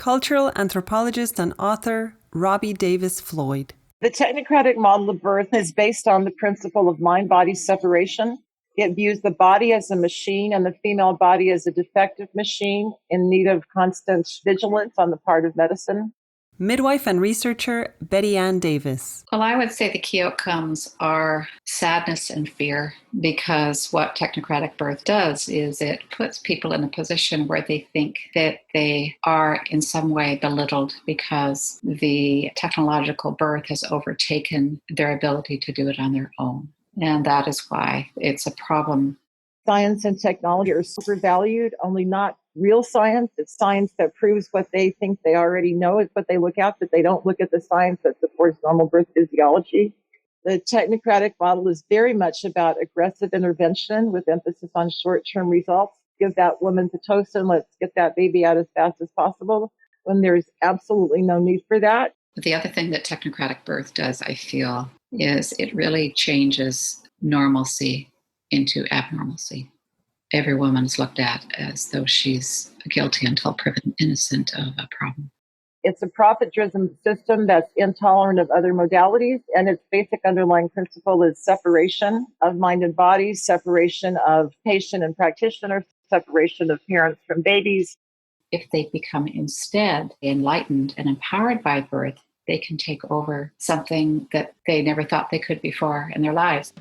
cultural anthropologist and author Robbie Davis-Floyd. The technocratic model of birth is based on the principle of mind-body separation. It views the body as a machine and the female body as a defective machine in need of constant vigilance on the part of medicine. Midwife and researcher Betty Ann Davis. Well, I would say the key outcomes are sadness and fear, because what technocratic birth does is it puts people in a position where they think that they are in some way belittled because the technological birth has overtaken their ability to do it on their own. And that is why it's a problem. Science and technology are supervalued, only not real science. It's science that proves what they think they already know. It's what they look at, but they don't look at the science that supports normal birth physiology. The technocratic model is very much about aggressive intervention with emphasis on short-term results. Give that woman Pitocin, let's get that baby out as fast as possible, when there's absolutely no need for that. The other thing that technocratic birth does, I feel, is it really changes normalcy into abnormalcy. Every woman is looked at as though she's guilty until proven innocent of a problem. It's a profit-driven system that's intolerant of other modalities, and its basic underlying principle is separation of mind and body, separation of patient and practitioner, separation of parents from babies. If they become instead enlightened and empowered by birth, they can take over something that they never thought they could before in their lives.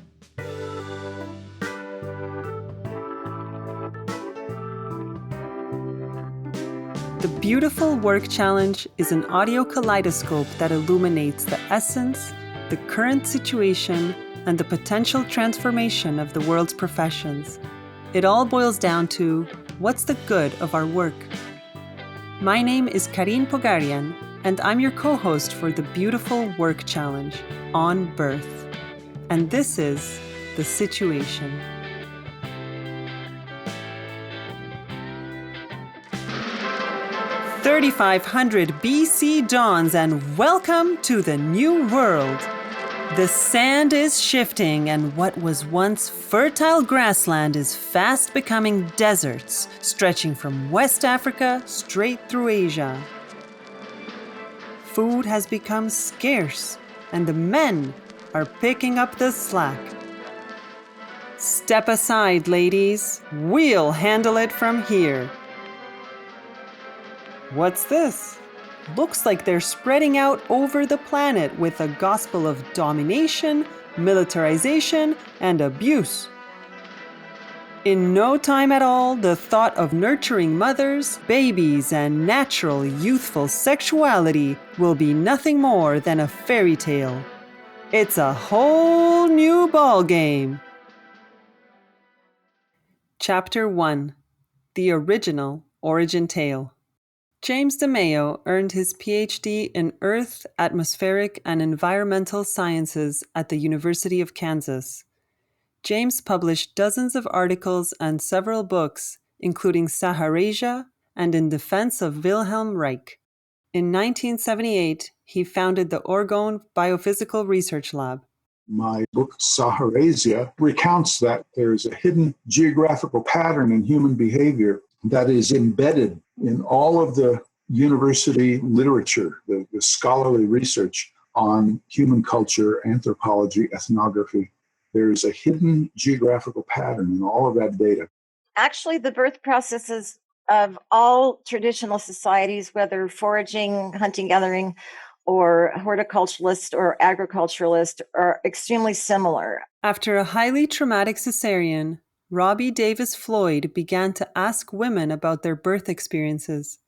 The Beautiful Work Challenge is an audio kaleidoscope that illuminates the essence, the current situation, and the potential transformation of the world's professions. It all boils down to, what's the good of our work? My name is Karine Pogarian, and I'm your co-host for the Beautiful Work Challenge on birth. And this is The Situation. 3500 BC dawns, and welcome to the new world. The sand is shifting, and what was once fertile grassland is fast becoming deserts, stretching from West Africa straight through Asia. Food has become scarce, and the men are picking up the slack. Step aside, ladies. We'll handle it from here. What's this? Looks like they're spreading out over the planet with a gospel of domination, militarization, and abuse. In no time at all, the thought of nurturing mothers, babies, and natural, youthful sexuality will be nothing more than a fairy tale. It's a whole new ballgame. Chapter 1. The Original Origin Tale. James DeMeo earned his PhD in Earth, Atmospheric, and Environmental Sciences at the University of Kansas. James published dozens of articles and several books, including Sahrasia and In Defense of Wilhelm Reich. In 1978, he founded the Oregon Biophysical Research Lab. My book, Sahrasia, recounts that there is a hidden geographical pattern in human behavior that is embedded in all of the university literature, the scholarly research on human culture, anthropology, ethnography. There is a hidden geographical pattern in all of that data. Actually, the birth processes of all traditional societies, whether foraging, hunting, gathering, or horticulturalist or agriculturalist, are extremely similar. After a highly traumatic cesarean, Robbie Davis-Floyd began to ask women about their birth experiences.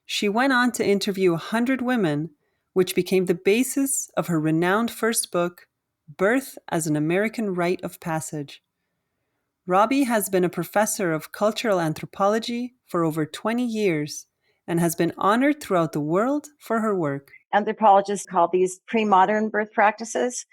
She went on to interview 100 women, which became the basis of her renowned first book, Birth as an American Rite of Passage. Robbie has been a professor of cultural anthropology for over 20 years and has been honored throughout the world for her work. Anthropologists call these pre-modern birth practices,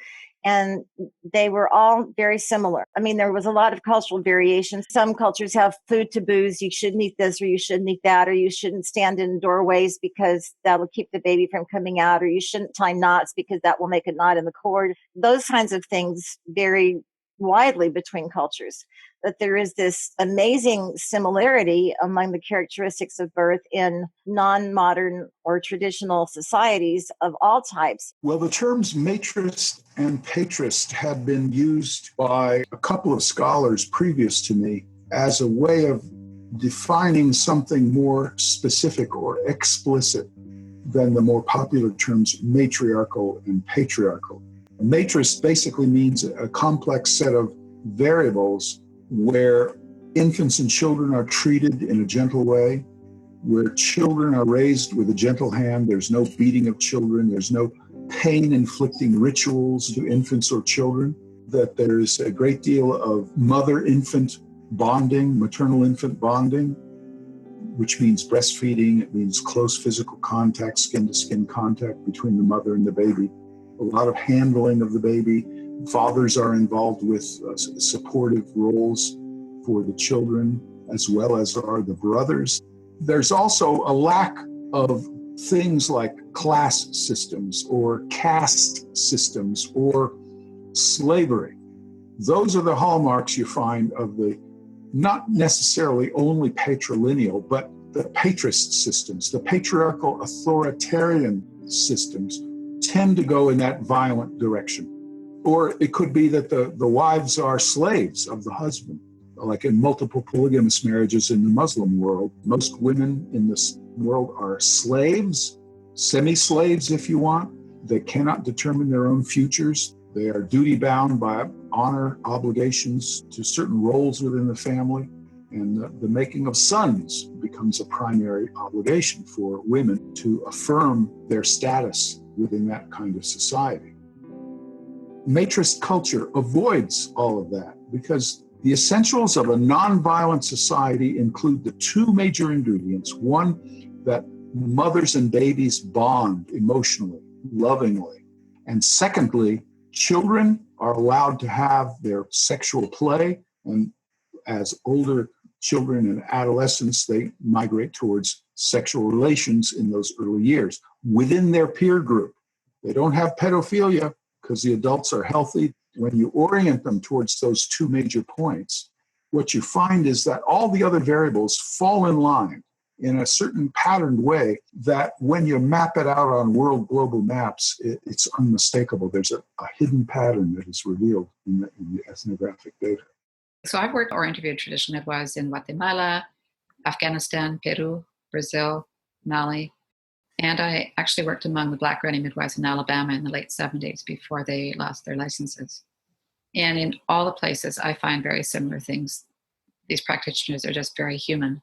and they were all very similar. I mean, there was a lot of cultural variation. Some cultures have food taboos. You shouldn't eat this, or you shouldn't eat that, or you shouldn't stand in doorways because that'll keep the baby from coming out, or you shouldn't tie knots because that will make a knot in the cord. Those kinds of things vary widely between cultures. that there is this amazing similarity among the characteristics of birth in non-modern or traditional societies of all types. Well, the terms matrist and patrist had been used by a couple of scholars previous to me as a way of defining something more specific or explicit than the more popular terms matriarchal and patriarchal. Matrist basically means a complex set of variables where infants and children are treated in a gentle way, where children are raised with a gentle hand. There's no beating of children. There's no pain-inflicting rituals to infants or children, that there's a great deal of mother-infant bonding, maternal-infant bonding, which means breastfeeding. It means close physical contact, skin-to-skin contact between the mother and the baby, a lot of handling of the baby. Fathers are involved with supportive roles for the children, as well as are the brothers. There's also a lack of things like class systems or caste systems or slavery. Those are the hallmarks you find of the not necessarily only patrilineal, but the patrist systems, the patriarchal authoritarian systems tend to go in that violent direction. Or it could be that the wives are slaves of the husband, like in multiple polygamous marriages in the Muslim world. Most women in this world are slaves, semi-slaves if you want. They cannot determine their own futures. They are duty-bound by honor obligations to certain roles within the family. And the making of sons becomes a primary obligation for women to affirm their status within that kind of society. Matrist culture avoids all of that because the essentials of a nonviolent society include the two major ingredients. One, that mothers and babies bond emotionally, lovingly. And secondly, children are allowed to have their sexual play. And as older children and adolescents, they migrate towards sexual relations in those early years within their peer group. They don't have pedophilia because the adults are healthy. When you orient them towards those two major points, what you find is that all the other variables fall in line in a certain patterned way that when you map it out on world global maps, it's unmistakable. There's a hidden pattern that is revealed in the ethnographic data. So I've worked or interviewed traditional midwives in Guatemala, Afghanistan, Peru, Brazil, Mali, and I actually worked among the Black granny midwives in Alabama in the late 70s before they lost their licenses. And in all the places, I find very similar things. These practitioners are just very human.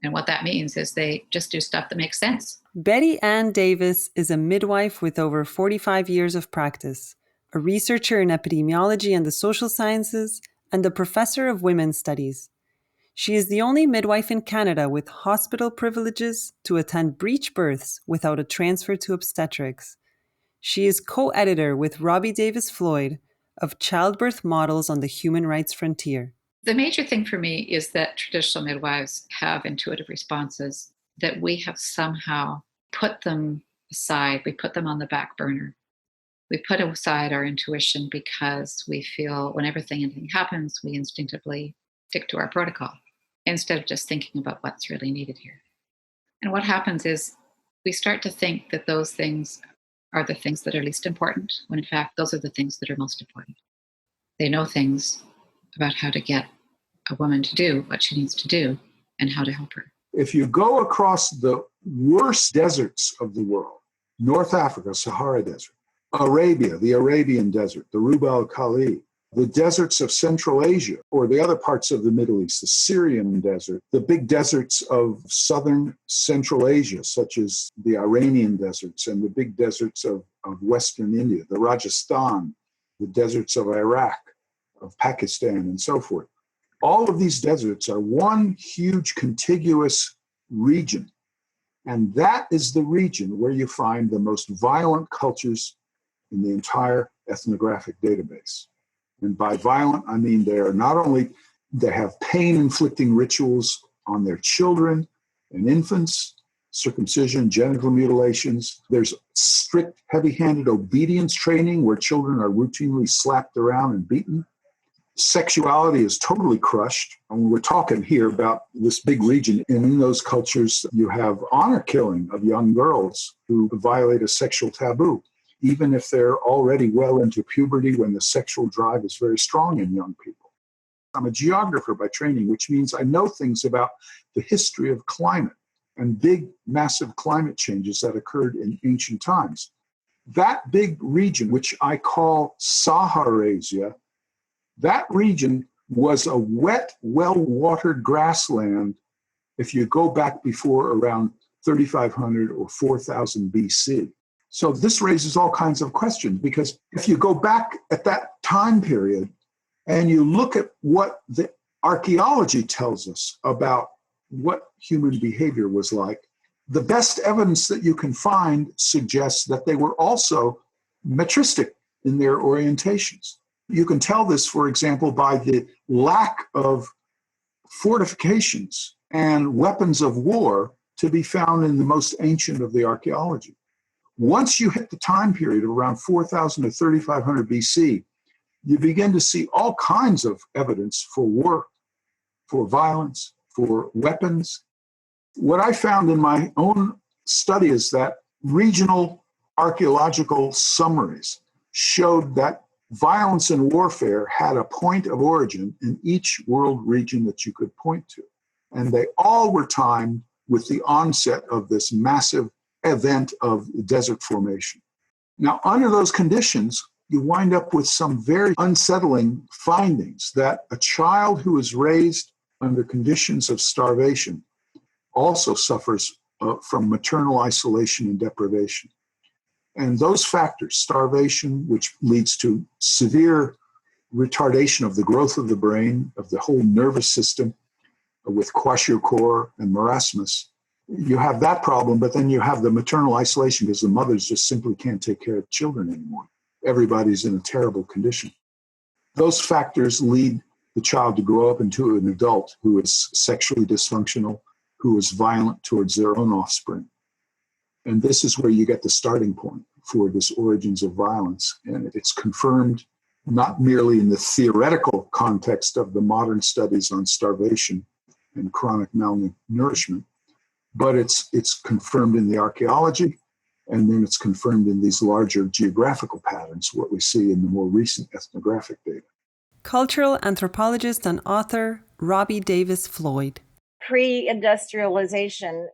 And what that means is they just do stuff that makes sense. Betty Ann Davis is a midwife with over 45 years of practice, a researcher in epidemiology and the social sciences, and a professor of women's studies. She is the only midwife in Canada with hospital privileges to attend breech births without a transfer to obstetrics. She is co-editor with Robbie Davis-Floyd of Childbirth Models on the Human Rights Frontier. The major thing for me is that traditional midwives have intuitive responses, that we have somehow put them aside. We put them on the back burner. We put aside our intuition because we feel whenever anything happens, we instinctively stick to our protocol instead of just thinking about what's really needed here. And what happens is we start to think that those things are the things that are least important, when in fact, those are the things that are most important. They know things about how to get a woman to do what she needs to do and how to help her. If you go across the worst deserts of the world, North Africa, Sahara Desert, Arabia, the Arabian Desert, the Rub al-Khali, the deserts of Central Asia, or the other parts of the Middle East, the Syrian desert, the big deserts of southern Central Asia, such as the Iranian deserts and the big deserts of Western India, the Rajasthan, the deserts of Iraq, of Pakistan, and so forth. All of these deserts are one huge contiguous region. And that is the region where you find the most violent cultures in the entire ethnographic database. And by violent, I mean they have pain-inflicting rituals on their children and infants, circumcision, genital mutilations. There's strict, heavy-handed obedience training where children are routinely slapped around and beaten. Sexuality is totally crushed. And we're talking here about this big region. And in those cultures, you have honor killing of young girls who violate a sexual taboo, even if they're already well into puberty when the sexual drive is very strong in young people. I'm a geographer by training, which means I know things about the history of climate and big, massive climate changes that occurred in ancient times. That big region, which I call Sahrasia, that region was a wet, well-watered grassland if you go back before around 3,500 or 4,000 BC. So this raises all kinds of questions, because if you go back at that time period and you look at what the archaeology tells us about what human behavior was like, the best evidence that you can find suggests that they were also metristic in their orientations. You can tell this, for example, by the lack of fortifications and weapons of war to be found in the most ancient of the archaeology. Once you hit the time period of around 4,000 to 3,500 BC, you begin to see all kinds of evidence for war, for violence, for weapons. What I found in my own study is that regional archaeological summaries showed that violence and warfare had a point of origin in each world region that you could point to. And they all were timed with the onset of this massive event of desert formation. Now, under those conditions, you wind up with some very unsettling findings that a child who is raised under conditions of starvation also suffers from maternal isolation and deprivation. And those factors, starvation, which leads to severe retardation of the growth of the brain, of the whole nervous system, with kwashiorkor and marasmus, you have that problem, but then you have the maternal isolation because the mothers just simply can't take care of children anymore. Everybody's in a terrible condition. Those factors lead the child to grow up into an adult who is sexually dysfunctional, who is violent towards their own offspring. And this is where you get the starting point for this origins of violence. And it's confirmed not merely in the theoretical context of the modern studies on starvation and chronic malnourishment, but it's confirmed in the archaeology, and then it's confirmed in these larger geographical patterns, what we see in the more recent ethnographic data. Cultural anthropologist and author Robbie Davis-Floyd. Pre-industrialization,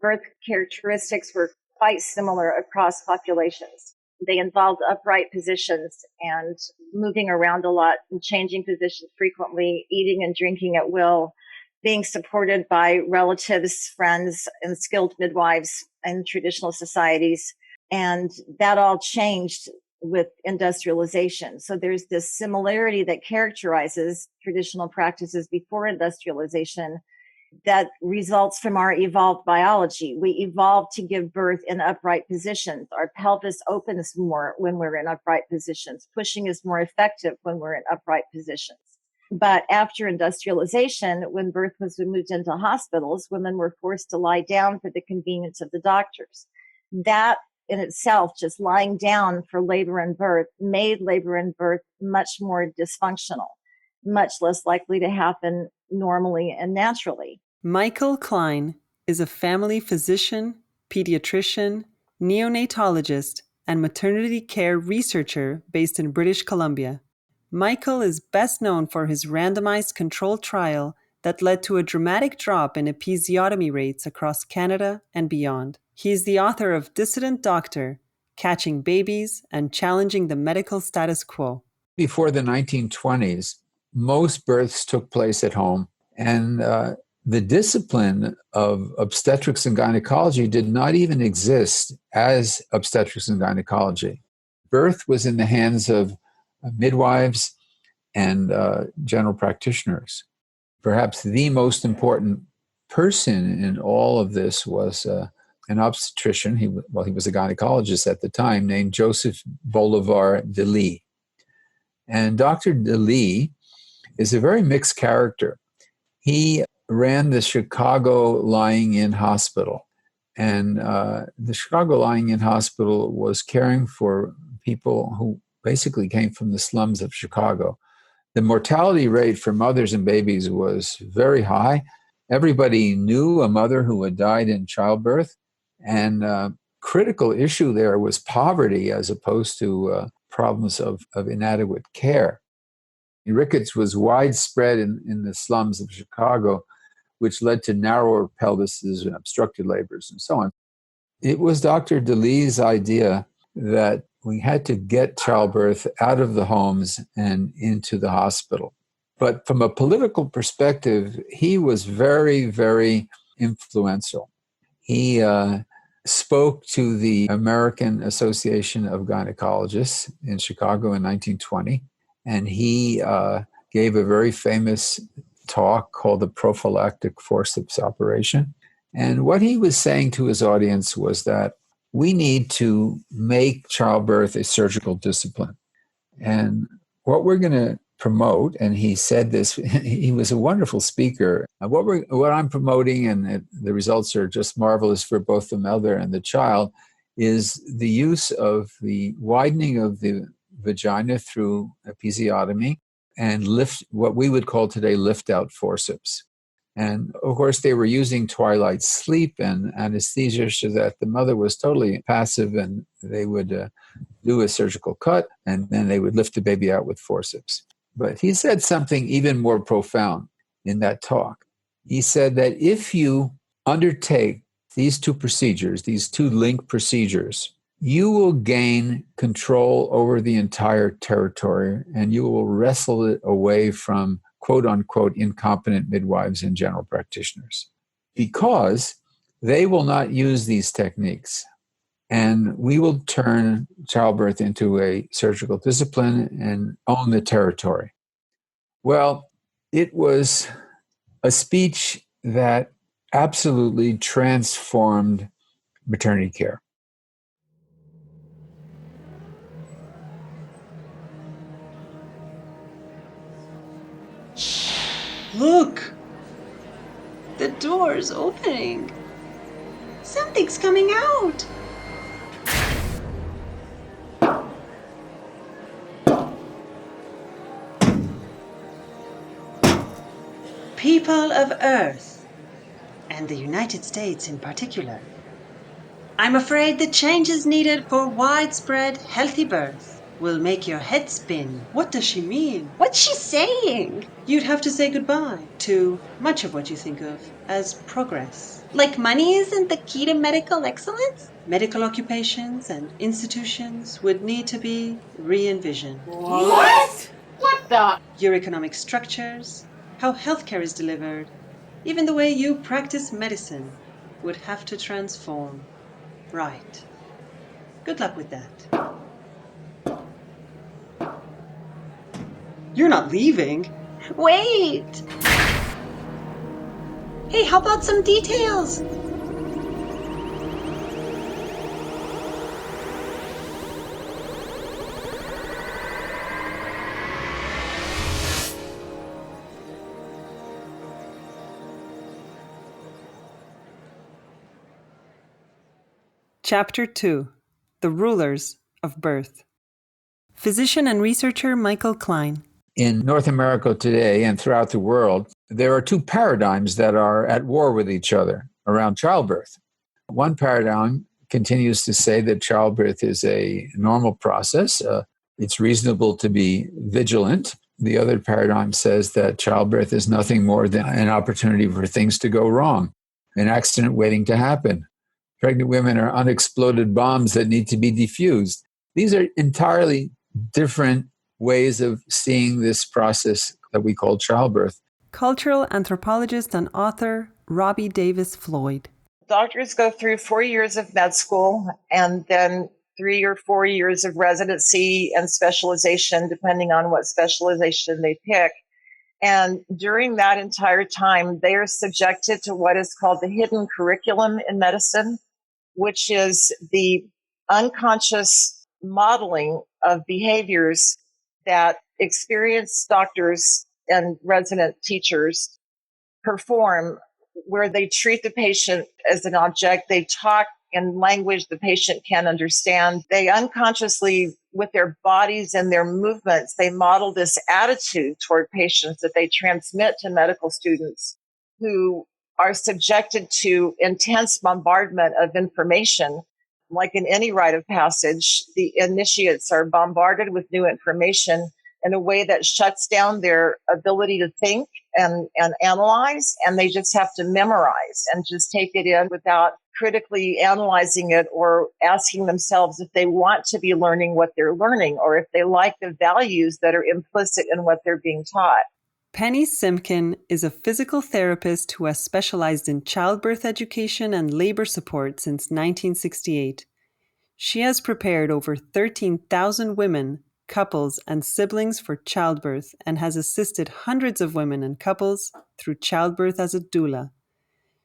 birth characteristics were quite similar across populations. They involved upright positions and moving around a lot and changing positions frequently, eating and drinking at will, being supported by relatives, friends, and skilled midwives in traditional societies. And that all changed with industrialization. So there's this similarity that characterizes traditional practices before industrialization that results from our evolved biology. We evolved to give birth in upright positions. Our pelvis opens more when we're in upright positions. Pushing is more effective when we're in upright positions. But after industrialization, when birth was moved into hospitals, women were forced to lie down for the convenience of the doctors. That in itself, just lying down for labor and birth, made labor and birth much more dysfunctional, much less likely to happen normally and naturally. Michael Klein is a family physician, pediatrician, neonatologist, and maternity care researcher based in British Columbia. Michael is best known for his randomized controlled trial that led to a dramatic drop in episiotomy rates across Canada and beyond. He is the author of Dissident Doctor, Catching Babies and Challenging the Medical Status Quo. Before the 1920s, most births took place at home, and the discipline of obstetrics and gynecology did not even exist as obstetrics and gynecology. Birth was in the hands of midwives and general practitioners. Perhaps the most important person in all of this was an obstetrician. He was a gynecologist at the time, named Joseph Bolivar de Lee. And Dr. de Lee is a very mixed character. He ran the Chicago Lying-In Hospital. And the Chicago Lying-In Hospital was caring for people who basically came from the slums of Chicago. The mortality rate for mothers and babies was very high. Everybody knew a mother who had died in childbirth. And critical issue there was poverty as opposed to problems of inadequate care. Rickets was widespread in the slums of Chicago, which led to narrower pelvises and obstructed labors and so on. It was Dr. DeLee's idea that we had to get childbirth out of the homes and into the hospital. But from a political perspective, he was very, very influential. He spoke to the American Association of Gynecologists in Chicago in 1920, and he gave a very famous talk called the prophylactic forceps operation. And what he was saying to his audience was that we need to make childbirth a surgical discipline. And what we're going to promote, and he said this, he was a wonderful speaker. What I'm promoting, and the results are just marvelous for both the mother and the child, is the use of the widening of the vagina through episiotomy and what we would call today lift-out forceps. And of course, they were using twilight sleep and anesthesia so that the mother was totally passive, and they would do a surgical cut, and then they would lift the baby out with forceps. But he said something even more profound in that talk. He said that if you undertake these two procedures, these two link procedures, you will gain control over the entire territory, and you will wrestle it away from quote unquote incompetent midwives and general practitioners, because they will not use these techniques. And we will turn childbirth into a surgical discipline and own the territory. Well, it was a speech that absolutely transformed maternity care. Look! The door's opening. Something's coming out. People of Earth, and the United States in particular, I'm afraid the changes needed for widespread healthy birth will make your head spin. What does she mean? What's she saying? You'd have to say goodbye to much of what you think of as progress. Like money isn't the key to medical excellence? Medical occupations and institutions would need to be re-envisioned. What? What the? Your economic structures, how healthcare is delivered, even the way you practice medicine would have to transform. Right. Good luck with that. You're not leaving. Wait! Hey, how about some details? Chapter 2. The Rulers of Birth. Physician and researcher Michael Klein. In North America today and throughout the world, there are two paradigms that are at war with each other around childbirth. One paradigm continues to say that childbirth is a normal process. It's reasonable to be vigilant. The other paradigm says that childbirth is nothing more than an opportunity for things to go wrong, an accident waiting to happen. Pregnant women are unexploded bombs that need to be defused. These are entirely different ways of seeing this process that we call childbirth. Cultural anthropologist and author Robbie Davis-Floyd. Doctors go through 4 years of med school and then 3 or 4 years of residency and specialization, depending on what specialization they pick. And during that entire time, they are subjected to what is called the hidden curriculum in medicine, which is the unconscious modeling of behaviors that experienced doctors and resident teachers perform, where they treat the patient as an object. They talk in language the patient can understand. They unconsciously, with their bodies and their movements, they model this attitude toward patients that they transmit to medical students who are subjected to intense bombardment of information. Like in any rite of passage, the initiates are bombarded with new information in a way that shuts down their ability to think and analyze, and they just have to memorize and just take it in without critically analyzing it or asking themselves if they want to be learning what they're learning or if they like the values that are implicit in what they're being taught. Penny Simkin is a physical therapist who has specialized in childbirth education and labor support since 1968. She has prepared over 13,000 women, couples, and siblings for childbirth and has assisted hundreds of women and couples through childbirth as a doula.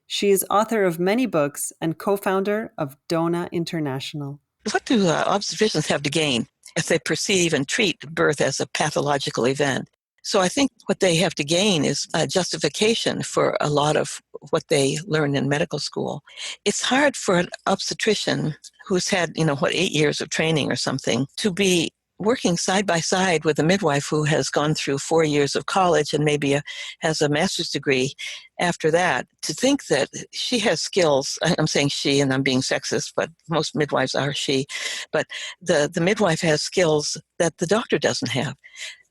She is author of many books and co-founder of DONA International. What do obstetricians have to gain if they perceive and treat birth as a pathological event? So I think what they have to gain is a justification for a lot of what they learn in medical school. It's hard for an obstetrician who's had, 8 years of training or something to be working side by side with a midwife who has gone through 4 years of college and maybe has a master's degree after that, to think that she has skills. I'm saying she, and I'm being sexist, but most midwives are she. But the midwife has skills that the doctor doesn't have.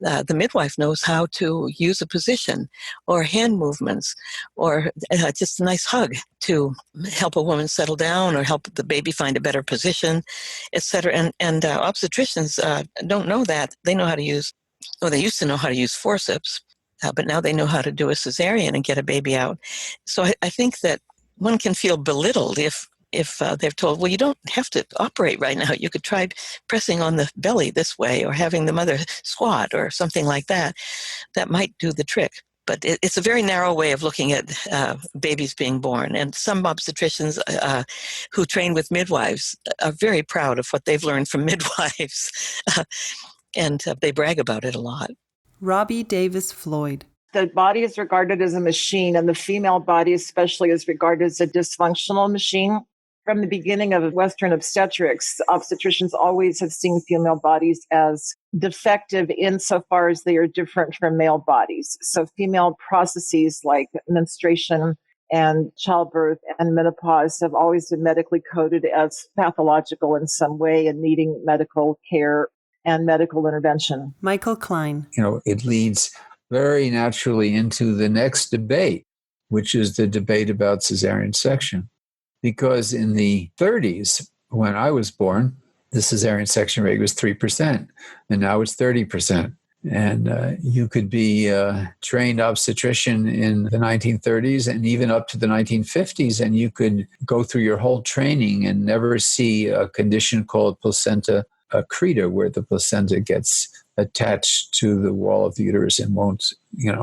The midwife knows how to use a position or hand movements or just a nice hug to help a woman settle down or help the baby find a better position, etc. And obstetricians don't know that. They know how to use, or they used to know how to use forceps, but now they know how to do a cesarean and get a baby out. So I think that one can feel belittled if they're told, well, you don't have to operate right now. You could try pressing on the belly this way or having the mother squat or something like that. That might do the trick. But it's a very narrow way of looking at babies being born. And some obstetricians who train with midwives are very proud of what they've learned from midwives. And they brag about it a lot. Robbie Davis-Floyd. The body is regarded as a machine, and the female body especially is regarded as a dysfunctional machine. From the beginning of Western obstetrics, obstetricians always have seen female bodies as defective insofar as they are different from male bodies. So female processes like menstruation and childbirth and menopause have always been medically coded as pathological in some way and needing medical care and medical intervention. Michael Klein. It leads very naturally into the next debate, which is the debate about cesarean section. Because in the 30s, when I was born, the cesarean section rate was 3%, and now it's 30%. And you could be a trained obstetrician in the 1930s and even up to the 1950s, and you could go through your whole training and never see a condition called placenta accreta, where the placenta gets attached to the wall of the uterus and won't,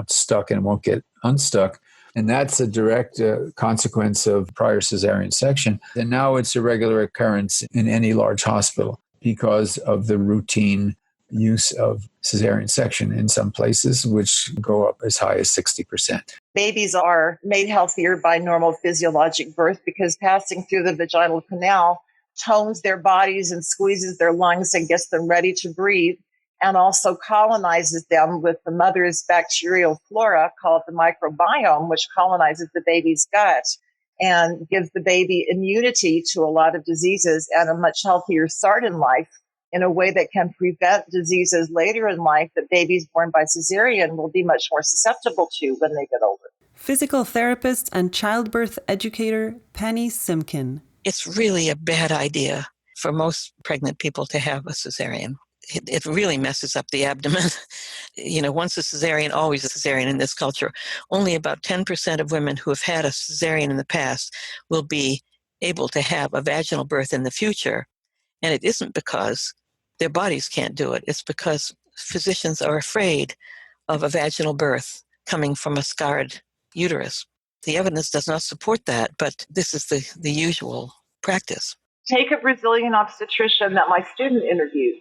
stuck and won't get unstuck. And that's a direct consequence of prior cesarean section. And now it's a regular occurrence in any large hospital because of the routine use of cesarean section in some places, which go up as high as 60%. Babies are made healthier by normal physiologic birth because passing through the vaginal canal tones their bodies and squeezes their lungs and gets them ready to breathe, and also colonizes them with the mother's bacterial flora called the microbiome, which colonizes the baby's gut and gives the baby immunity to a lot of diseases and a much healthier start in life in a way that can prevent diseases later in life that babies born by cesarean will be much more susceptible to when they get older. Physical therapist and childbirth educator Penny Simkin. It's really a bad idea for most pregnant people to have a cesarean. It really messes up the abdomen. Once a cesarean, always a cesarean in this culture. Only about 10% of women who have had a cesarean in the past will be able to have a vaginal birth in the future. And it isn't because their bodies can't do it. It's because physicians are afraid of a vaginal birth coming from a scarred uterus. The evidence does not support that, but this is the usual practice. Take a Brazilian obstetrician that my student interviewed.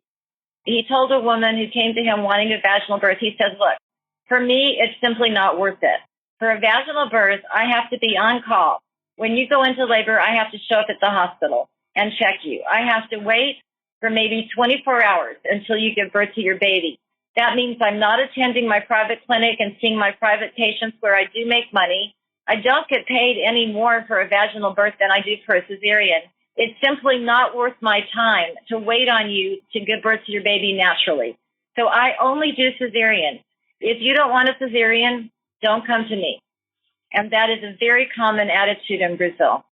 He told a woman who came to him wanting a vaginal birth, he said, look, for me, it's simply not worth it. For a vaginal birth, I have to be on call When you go into labor, I have to show up at the hospital and check you. I have to wait for maybe 24 hours until you give birth to your baby. That means I'm not attending my private clinic and seeing my private patients where I do make money. I don't get paid any more for a vaginal birth than I do for a cesarean. It's simply not worth my time to wait on you to give birth to your baby naturally. So I only do cesarean. If you don't want a cesarean, don't come to me. And that is a very common attitude in Brazil.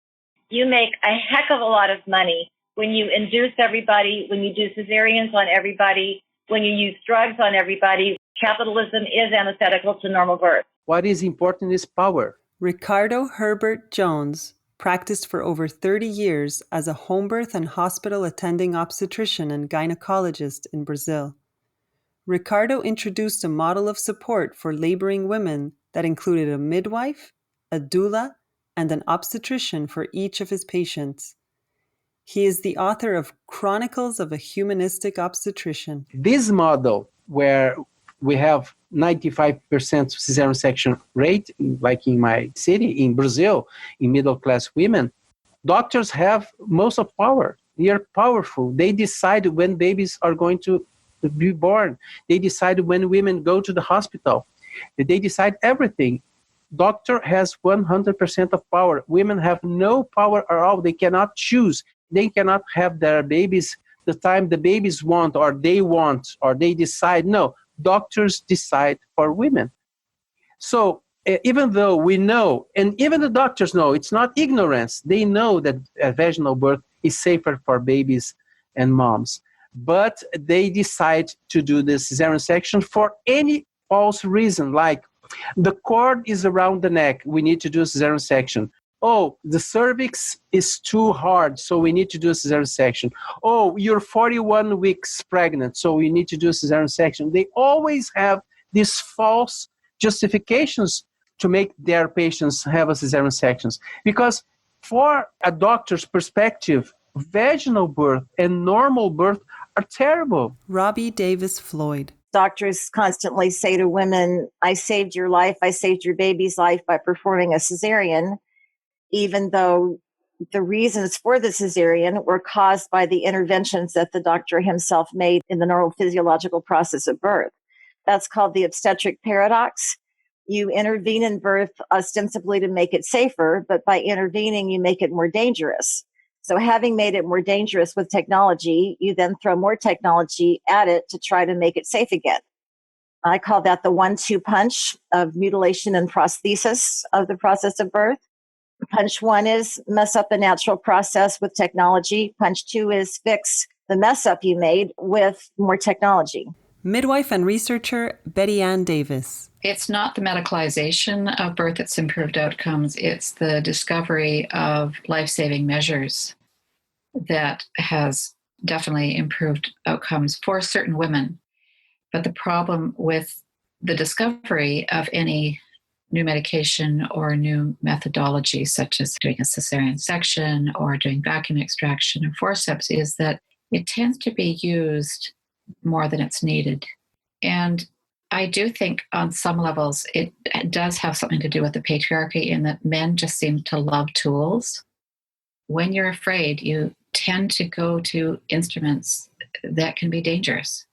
You make a heck of a lot of money when you induce everybody, when you do cesareans on everybody, when you use drugs on everybody. Capitalism is antithetical to normal birth. What is important is power. Ricardo Herbert Jones practiced for over 30 years as a home birth and hospital attending obstetrician and gynecologist in Brazil. Ricardo introduced a model of support for laboring women that included a midwife, a doula, and an obstetrician for each of his patients. He is the author of Chronicles of a Humanistic Obstetrician. This model, where we have 95% cesarean section rate, like in my city, in Brazil, in middle-class women, doctors have most of power. They are powerful. They decide when babies are going to be born. They decide when women go to the hospital. They decide everything. Doctor has 100% of power. Women have no power at all. They cannot choose. They cannot have their babies the time the babies want, or they decide. No, doctors decide for women. So even though we know, and even the doctors know, it's not ignorance. They know that vaginal birth is safer for babies and moms. But they decide to do the cesarean section for any false reason, like the cord is around the neck, we need to do a cesarean section. Oh, the cervix is too hard, so we need to do a cesarean section. Oh, you're 41 weeks pregnant, so we need to do a cesarean section. They always have these false justifications to make their patients have a cesarean sections. Because for a doctor's perspective, vaginal birth and normal birth are terrible. Robbie Davis-Floyd. Doctors constantly say to women, I saved your life, I saved your baby's life by performing a cesarean, even though the reasons for the cesarean were caused by the interventions that the doctor himself made in the neurophysiological process of birth. That's called the obstetric paradox. You intervene in birth ostensibly to make it safer, but by intervening, you make it more dangerous. So having made it more dangerous with technology, you then throw more technology at it to try to make it safe again. I call that the 1-2 punch of mutilation and prosthesis of the process of birth. Punch 1 is mess up the natural process with technology. Punch 2 is fix the mess up you made with more technology. Midwife and researcher Betty Ann Davis. It's not the medicalization of birth that's improved outcomes. It's the discovery of life-saving measures that has definitely improved outcomes for certain women. But the problem with the discovery of any new medication or new methodology, such as doing a cesarean section or doing vacuum extraction or forceps, is that it tends to be used more than it's needed. And I do think on some levels it does have something to do with the patriarchy, in that men just seem to love tools. When you're afraid, you tend to go to instruments that can be dangerous.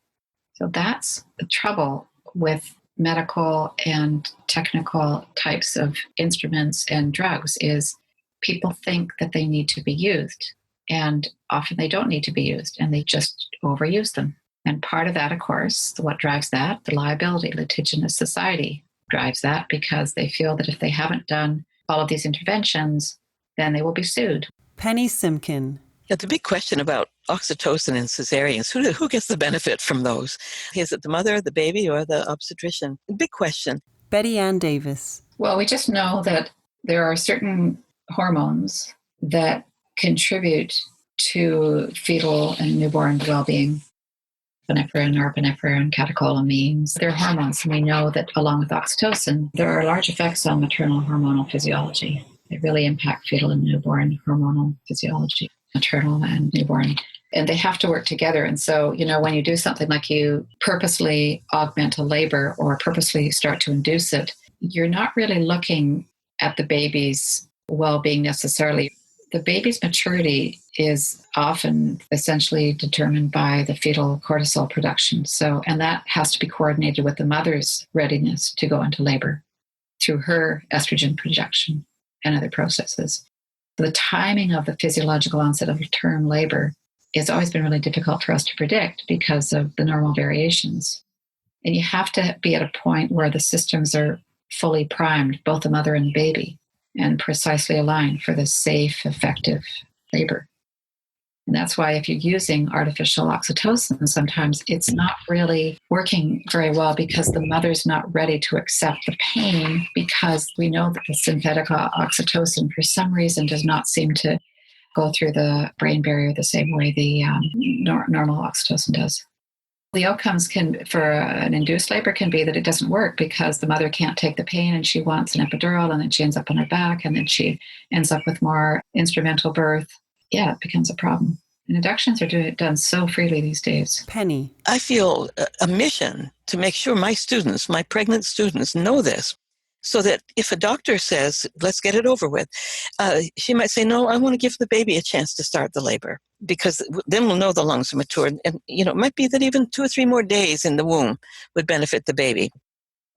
So that's the trouble with medical and technical types of instruments and drugs, is people think that they need to be used, and often they don't need to be used, and they just overuse them. And part of that, of course, what drives that? The liability. Litigious society drives that, because they feel that if they haven't done all of these interventions, then they will be sued. Penny Simkin. Yeah, the big question about oxytocin and cesareans, who gets the benefit from those? Is it the mother, the baby, or the obstetrician? Big question. Betty Ann Davis. Well, we just know that there are certain hormones that contribute to fetal and newborn well-being. Epinephrine, norepinephrine, catecholamines. They're hormones, and we know that along with oxytocin, there are large effects on maternal hormonal physiology. They really impact fetal and newborn hormonal physiology, maternal and newborn. And they have to work together. And so, when you do something like you purposely augment a labor or purposely start to induce it, you're not really looking at the baby's well-being necessarily. The baby's maturity is often essentially determined by the fetal cortisol production. And that has to be coordinated with the mother's readiness to go into labor through her estrogen projection and other processes. The timing of the physiological onset of term labor has always been really difficult for us to predict because of the normal variations. And you have to be at a point where the systems are fully primed, both the mother and the baby, and precisely aligned for the safe, effective labor. And that's why if you're using artificial oxytocin, sometimes it's not really working very well because the mother's not ready to accept the pain, because we know that the synthetic oxytocin, for some reason, does not seem to go through the brain barrier the same way the normal oxytocin does. The outcomes for an induced labor can be that it doesn't work because the mother can't take the pain and she wants an epidural, and then she ends up on her back, and then she ends up with more instrumental birth. Yeah, it becomes a problem. And inductions are done so freely these days. Penny. I feel a mission to make sure my students, my pregnant students, know this. So that if a doctor says, let's get it over with, she might say, no, I want to give the baby a chance to start the labor, because then we'll know the lungs are mature. And it might be that even 2 or 3 more days in the womb would benefit the baby.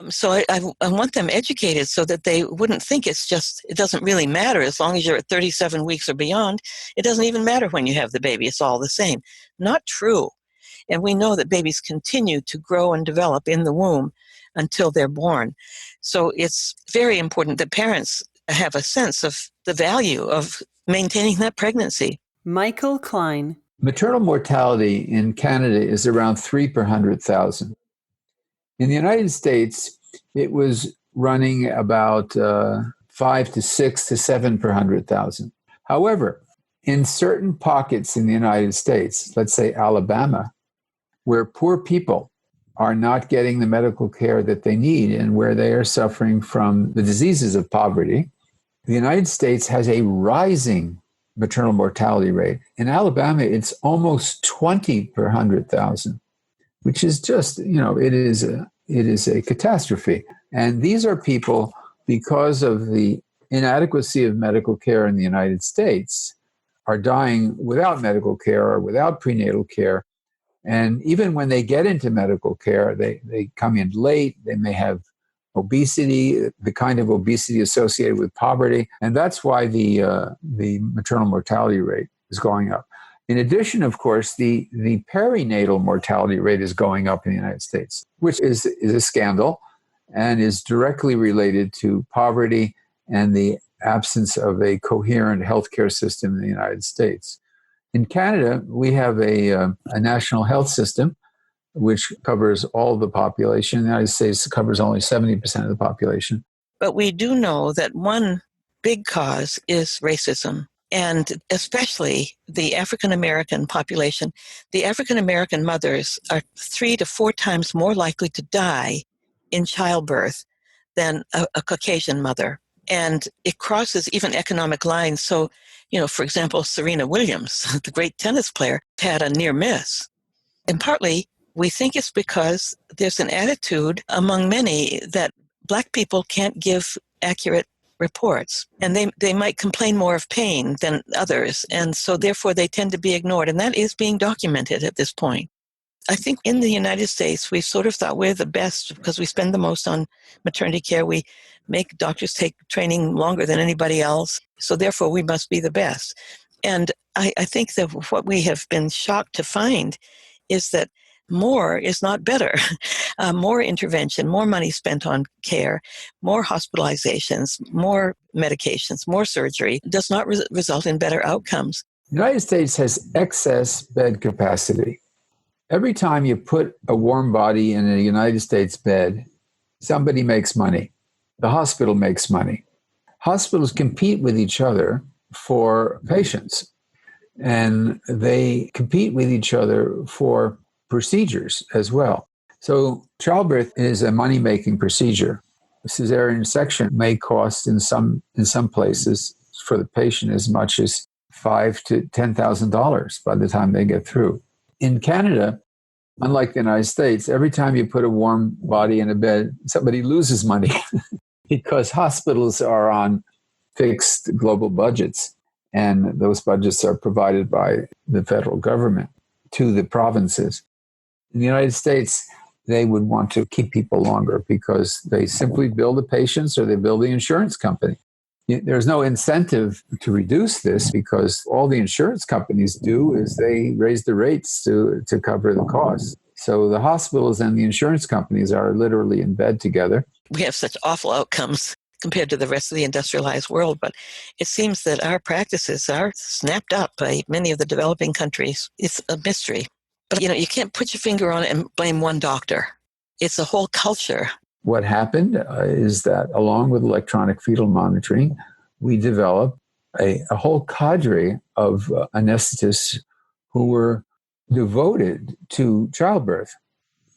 So I want them educated so that they wouldn't think it doesn't really matter as long as you're at 37 weeks or beyond. It doesn't even matter when you have the baby. It's all the same. Not true. And we know that babies continue to grow and develop in the womb until they're born. So it's very important that parents have a sense of the value of maintaining that pregnancy. Michael Klein. Maternal mortality in Canada is around 3 per 100,000. In the United States, it was running about 5 to 6 to 7 per 100,000. However, in certain pockets in the United States, let's say Alabama, where poor people are not getting the medical care that they need and where they are suffering from the diseases of poverty, the United States has a rising maternal mortality rate. In Alabama, it's almost 20 per 100,000, which is just, it is a catastrophe. And these are people, because of the inadequacy of medical care in the United States, are dying without medical care or without prenatal care. And even when they get into medical care, they come in late. They may have obesity, the kind of obesity associated with poverty. And that's why the maternal mortality rate is going up. In addition, of course, the perinatal mortality rate is going up in the United States, which is a scandal and is directly related to poverty and the absence of a coherent healthcare system in the United States. In Canada, we have a national health system which covers all the population. In the United States, it covers only 70% of the population. But we do know that one big cause is racism, and especially the African-American population. The African-American mothers are 3 to 4 times more likely to die in childbirth than a Caucasian mother. And it crosses even economic lines. So, for example, Serena Williams, the great tennis player, had a near miss. And partly, we think it's because there's an attitude among many that Black people can't give accurate reports. And they might complain more of pain than others. And so therefore, they tend to be ignored. And that is being documented at this point. I think in the United States, we've sort of thought we're the best because we spend the most on maternity care. We make doctors take training longer than anybody else. So therefore, we must be the best. And I think that what we have been shocked to find is that more is not better. More intervention, more money spent on care, more hospitalizations, more medications, more surgery does not result in better outcomes. The United States has excess bed capacity. Every time you put a warm body in a United States bed, somebody makes money. The hospital makes money. Hospitals compete with each other for patients, and they compete with each other for procedures as well. So childbirth is a money-making procedure. Cesarean section may cost in some places for the patient as much as $5,000 to $10,000 by the time they get through. In Canada, unlike the United States, every time you put a warm body in a bed, somebody loses money because hospitals are on fixed global budgets, and those budgets are provided by the federal government to the provinces. In the United States, they would want to keep people longer because they simply bill the patients or they bill the insurance company. There's no incentive to reduce this because all the insurance companies do is they raise the rates to cover the costs. So the hospitals and the insurance companies are literally in bed together. We have such awful outcomes compared to the rest of the industrialized world, but it seems that our practices are snapped up by many of the developing countries. It's a mystery. But, you can't put your finger on it and blame one doctor. It's a whole culture. What happened is that along with electronic fetal monitoring, we developed a whole cadre of anesthetists who were devoted to childbirth.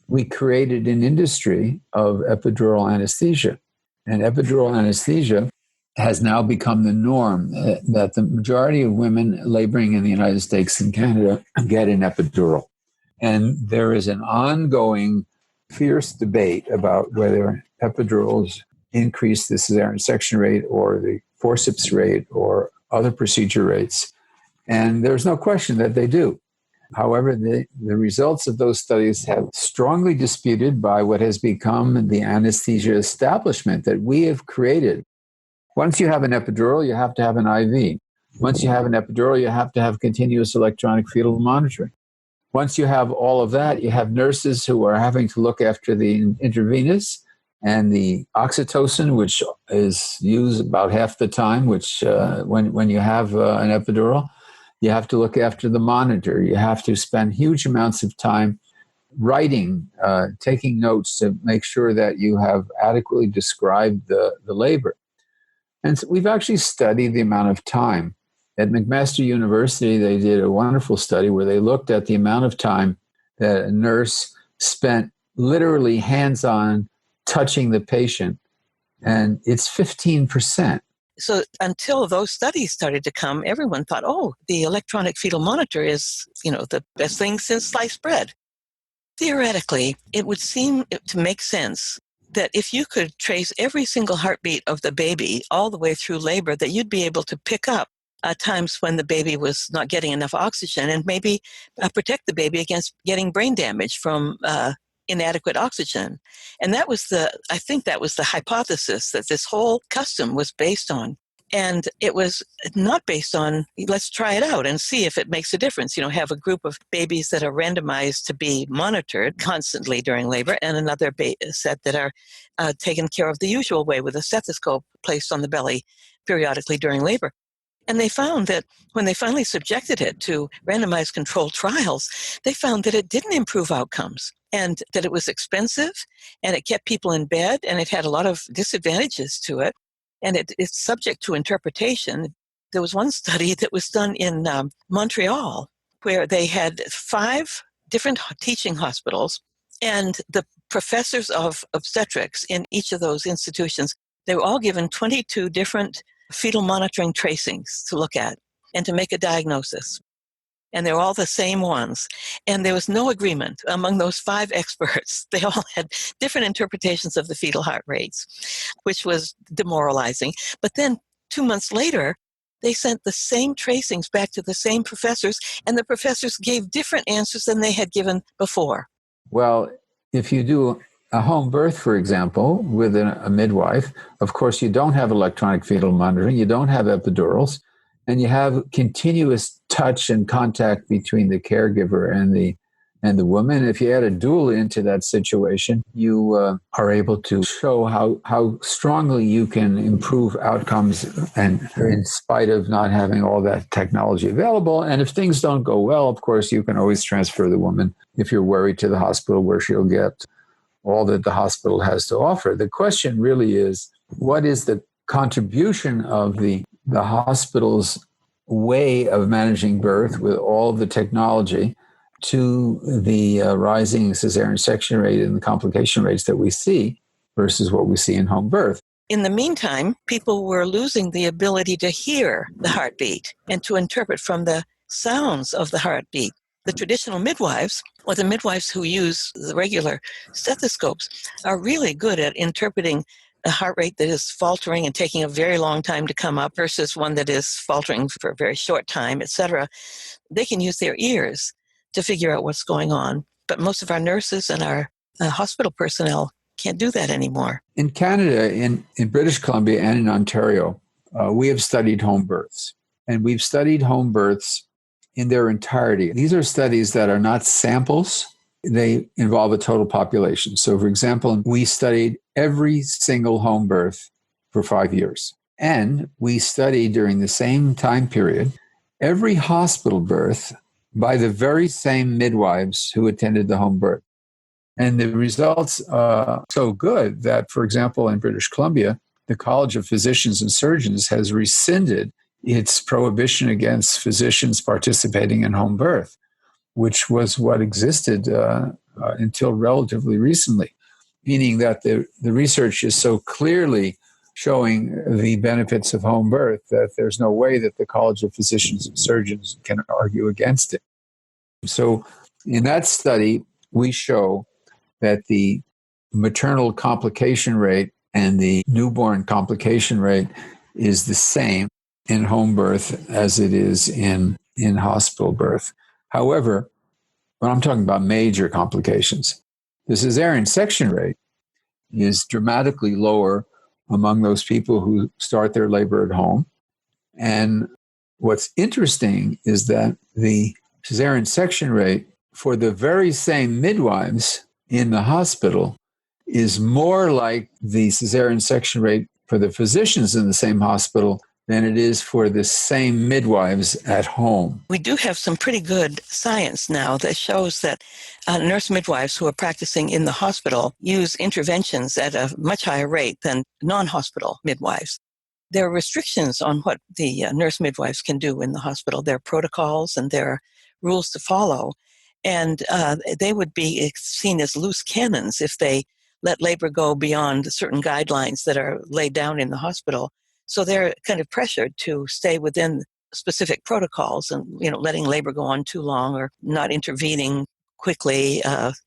We created an industry of epidural anesthesia. And epidural anesthesia has now become the norm, that the majority of women laboring in the United States and Canada get an epidural. And there is an ongoing fierce debate about whether epidurals increase the cesarean section rate or the forceps rate or other procedure rates. And there's no question that they do. However, the results of those studies have strongly disputed by what has become the anesthesia establishment that we have created. Once you have an epidural, you have to have an IV. Once you have an epidural, you have to have continuous electronic fetal monitoring. Once you have all of that, you have nurses who are having to look after the intravenous and the oxytocin, which is used about half the time, which when you have an epidural, you have to look after the monitor. You have to spend huge amounts of time writing, taking notes to make sure that you have adequately described the labor. And so we've actually studied the amount of time. At McMaster University, they did a wonderful study where they looked at the amount of time that a nurse spent literally hands-on touching the patient, and it's 15%. So until those studies started to come, everyone thought, oh, the electronic fetal monitor is, the best thing since sliced bread. Theoretically, it would seem to make sense that if you could trace every single heartbeat of the baby all the way through labor, that you'd be able to pick up times when the baby was not getting enough oxygen and maybe protect the baby against getting brain damage from inadequate oxygen. And I think that was the hypothesis that this whole custom was based on. And it was not based on, let's try it out and see if it makes a difference. Have a group of babies that are randomized to be monitored constantly during labor and another set that are taken care of the usual way with a stethoscope placed on the belly periodically during labor. And they found that when they finally subjected it to randomized controlled trials, they found that it didn't improve outcomes and that it was expensive and it kept people in bed and it had a lot of disadvantages to it. And it's subject to interpretation. There was one study that was done in Montreal where they had 5 different teaching hospitals, and the professors of obstetrics in each of those institutions, they were all given 22 different fetal monitoring tracings to look at and to make a diagnosis. And they're all the same ones. And there was no agreement among those 5 experts. They all had different interpretations of the fetal heart rates, which was demoralizing. But then 2 months later, they sent the same tracings back to the same professors, and the professors gave different answers than they had given before. Well, if you do a home birth, for example, with a midwife, of course, you don't have electronic fetal monitoring, you don't have epidurals, and you have continuous touch and contact between the caregiver and the woman. If you add a doula into that situation, you are able to show how strongly you can improve outcomes, and in spite of not having all that technology available. And if things don't go well, of course, you can always transfer the woman, if you're worried, to the hospital where she'll get all that the hospital has to offer. The question really is, what is the contribution of the hospital's way of managing birth with all the technology to the rising cesarean section rate and the complication rates that we see versus what we see in home birth? In the meantime, people were losing the ability to hear the heartbeat and to interpret from the sounds of the heartbeat. The traditional midwives, or the midwives who use the regular stethoscopes, are really good at interpreting a heart rate that is faltering and taking a very long time to come up versus one that is faltering for a very short time, etc., they can use their ears to figure out what's going on. But most of our nurses and our hospital personnel can't do that anymore. In Canada, in British Columbia, and in Ontario, we have studied home births. And we've studied home births in their entirety. These are studies that are not samples. They involve a total population. So, for example, we studied every single home birth for 5 years. And we studied during the same time period every hospital birth by the very same midwives who attended the home birth. And the results are so good that, for example, in British Columbia, the College of Physicians and Surgeons has rescinded its prohibition against physicians participating in home birth, which was what existed until relatively recently, meaning that the research is so clearly showing the benefits of home birth that there's no way that the College of Physicians and Surgeons can argue against it. So in that study, we show that the maternal complication rate and the newborn complication rate is the same in home birth as it is in hospital birth. However, when I'm talking about major complications, the cesarean section rate is dramatically lower among those people who start their labor at home. And what's interesting is that the cesarean section rate for the very same midwives in the hospital is more like the cesarean section rate for the physicians in the same hospital than it is for the same midwives at home. We do have some pretty good science now that shows that nurse midwives who are practicing in the hospital use interventions at a much higher rate than non-hospital midwives. There are restrictions on what the nurse midwives can do in the hospital. There are protocols and there are rules to follow. And they would be seen as loose cannons if they let labor go beyond certain guidelines that are laid down in the hospital. So they're kind of pressured to stay within specific protocols and, letting labor go on too long or not intervening quickly,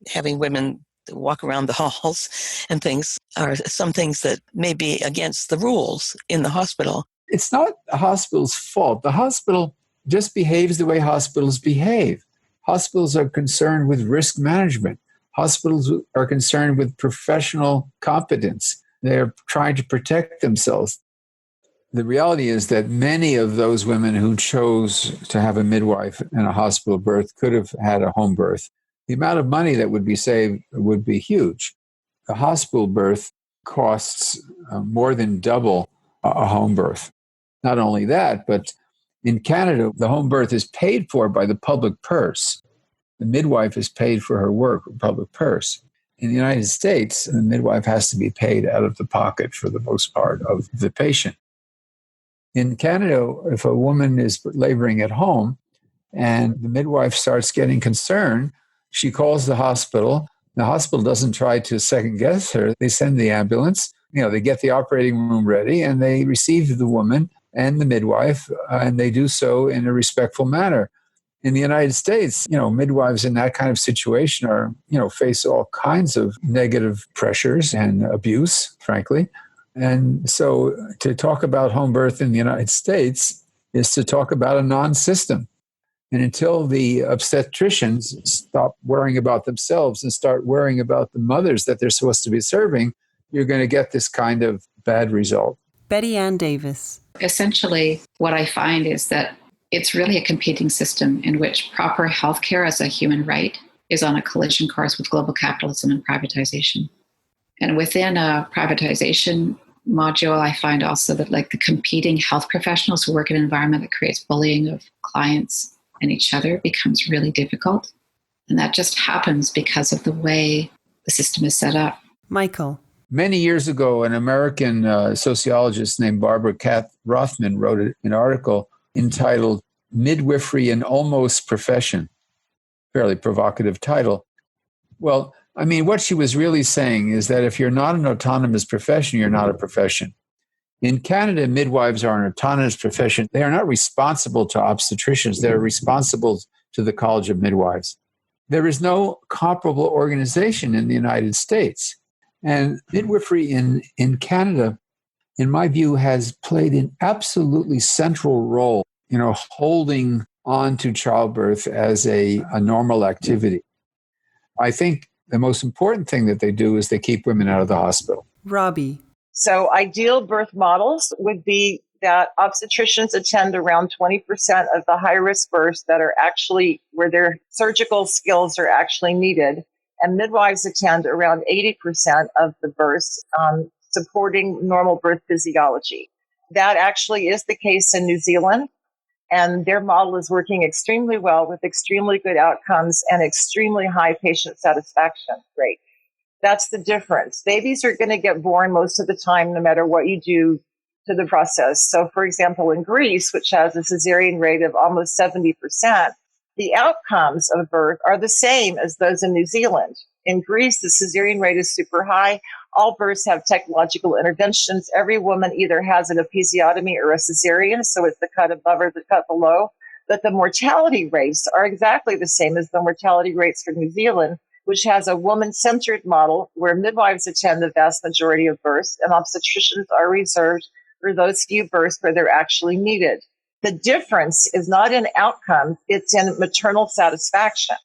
having women walk around the halls and things are some things that may be against the rules in the hospital. It's not the hospital's fault. The hospital just behaves the way hospitals behave. Hospitals are concerned with risk management. Hospitals are concerned with professional competence. They're trying to protect themselves. The reality is that many of those women who chose to have a midwife and a hospital birth could have had a home birth. The amount of money that would be saved would be huge. A hospital birth costs more than double a home birth. Not only that, but in Canada, the home birth is paid for by the public purse. The midwife is paid for her work with public purse. In the United States, the midwife has to be paid out of the pocket for the most part of the patient. In Canada, if a woman is laboring at home and the midwife starts getting concerned, she calls the hospital. The hospital doesn't try to second guess her. They send the ambulance. They get the operating room ready and they receive the woman and the midwife, and they do so in a respectful manner. In the United States, midwives in that kind of situation are, face all kinds of negative pressures and abuse, frankly. And so to talk about home birth in the United States is to talk about a non-system. And until the obstetricians stop worrying about themselves and start worrying about the mothers that they're supposed to be serving, you're going to get this kind of bad result. Betty Ann Davis. Essentially, what I find is that it's really a competing system in which proper healthcare as a human right is on a collision course with global capitalism and privatization. And within a privatization module, I find also that the competing health professionals who work in an environment that creates bullying of clients and each other becomes really difficult. And that just happens because of the way the system is set up. Michael. Many years ago, an American sociologist named Barbara Kath Rothman wrote an article entitled Midwifery an Almost Profession. Fairly provocative title. Well, what she was really saying is that if you're not an autonomous profession, you're not a profession. In Canada, midwives are an autonomous profession. They are not responsible to obstetricians. They're responsible to the College of Midwives. There is no comparable organization in the United States. And midwifery in Canada, in my view, has played an absolutely central role, holding on to childbirth as a normal activity. I think the most important thing that they do is they keep women out of the hospital. Robbie. So ideal birth models would be that obstetricians attend around 20% of the high-risk births that are actually where their surgical skills are actually needed. And midwives attend around 80% of the births, supporting normal birth physiology. That actually is the case in New Zealand. And their model is working extremely well with extremely good outcomes and extremely high patient satisfaction rate. That's the difference. Babies are going to get born most of the time, no matter what you do to the process. So, for example, in Greece, which has a cesarean rate of almost 70%, the outcomes of birth are the same as those in New Zealand. In Greece, the cesarean rate is super high. All births have technological interventions. Every woman either has an episiotomy or a cesarean, so it's the cut above or the cut below. But the mortality rates are exactly the same as the mortality rates for New Zealand, which has a woman-centered model where midwives attend the vast majority of births and obstetricians are reserved for those few births where they're actually needed. The difference is not in outcomes, it's in maternal satisfaction.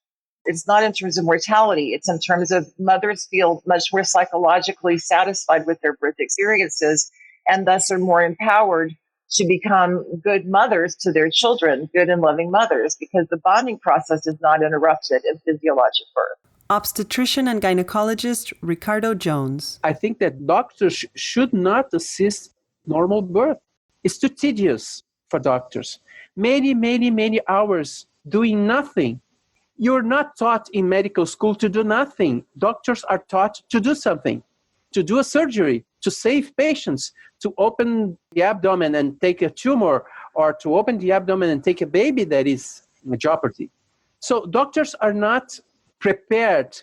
It's not in terms of mortality, it's in terms of mothers feel much more psychologically satisfied with their birth experiences and thus are more empowered to become good mothers to their children, good and loving mothers, because the bonding process is not interrupted in physiologic birth. Obstetrician and gynecologist Ricardo Jones. I think that doctors should not assist normal birth. It's too tedious for doctors. Many hours doing nothing. You're not taught in medical school to do nothing. Doctors are taught to do something, to do a surgery, to save patients, to open the abdomen and take a tumor, or to open the abdomen and take a baby that is in jeopardy. So doctors are not prepared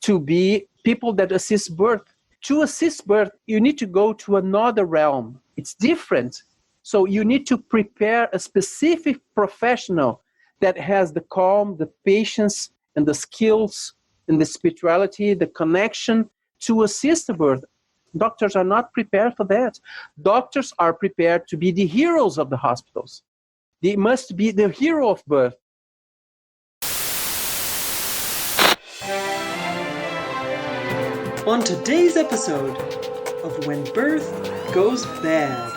to be people that assist birth. To assist birth, you need to go to another realm. It's different. So you need to prepare a specific professional that has the calm, the patience, and the skills, and the spirituality, the connection to assist the birth. Doctors are not prepared for that. Doctors are prepared to be the heroes of the hospitals. They must be the hero of birth. On today's episode of When Birth Goes Bad.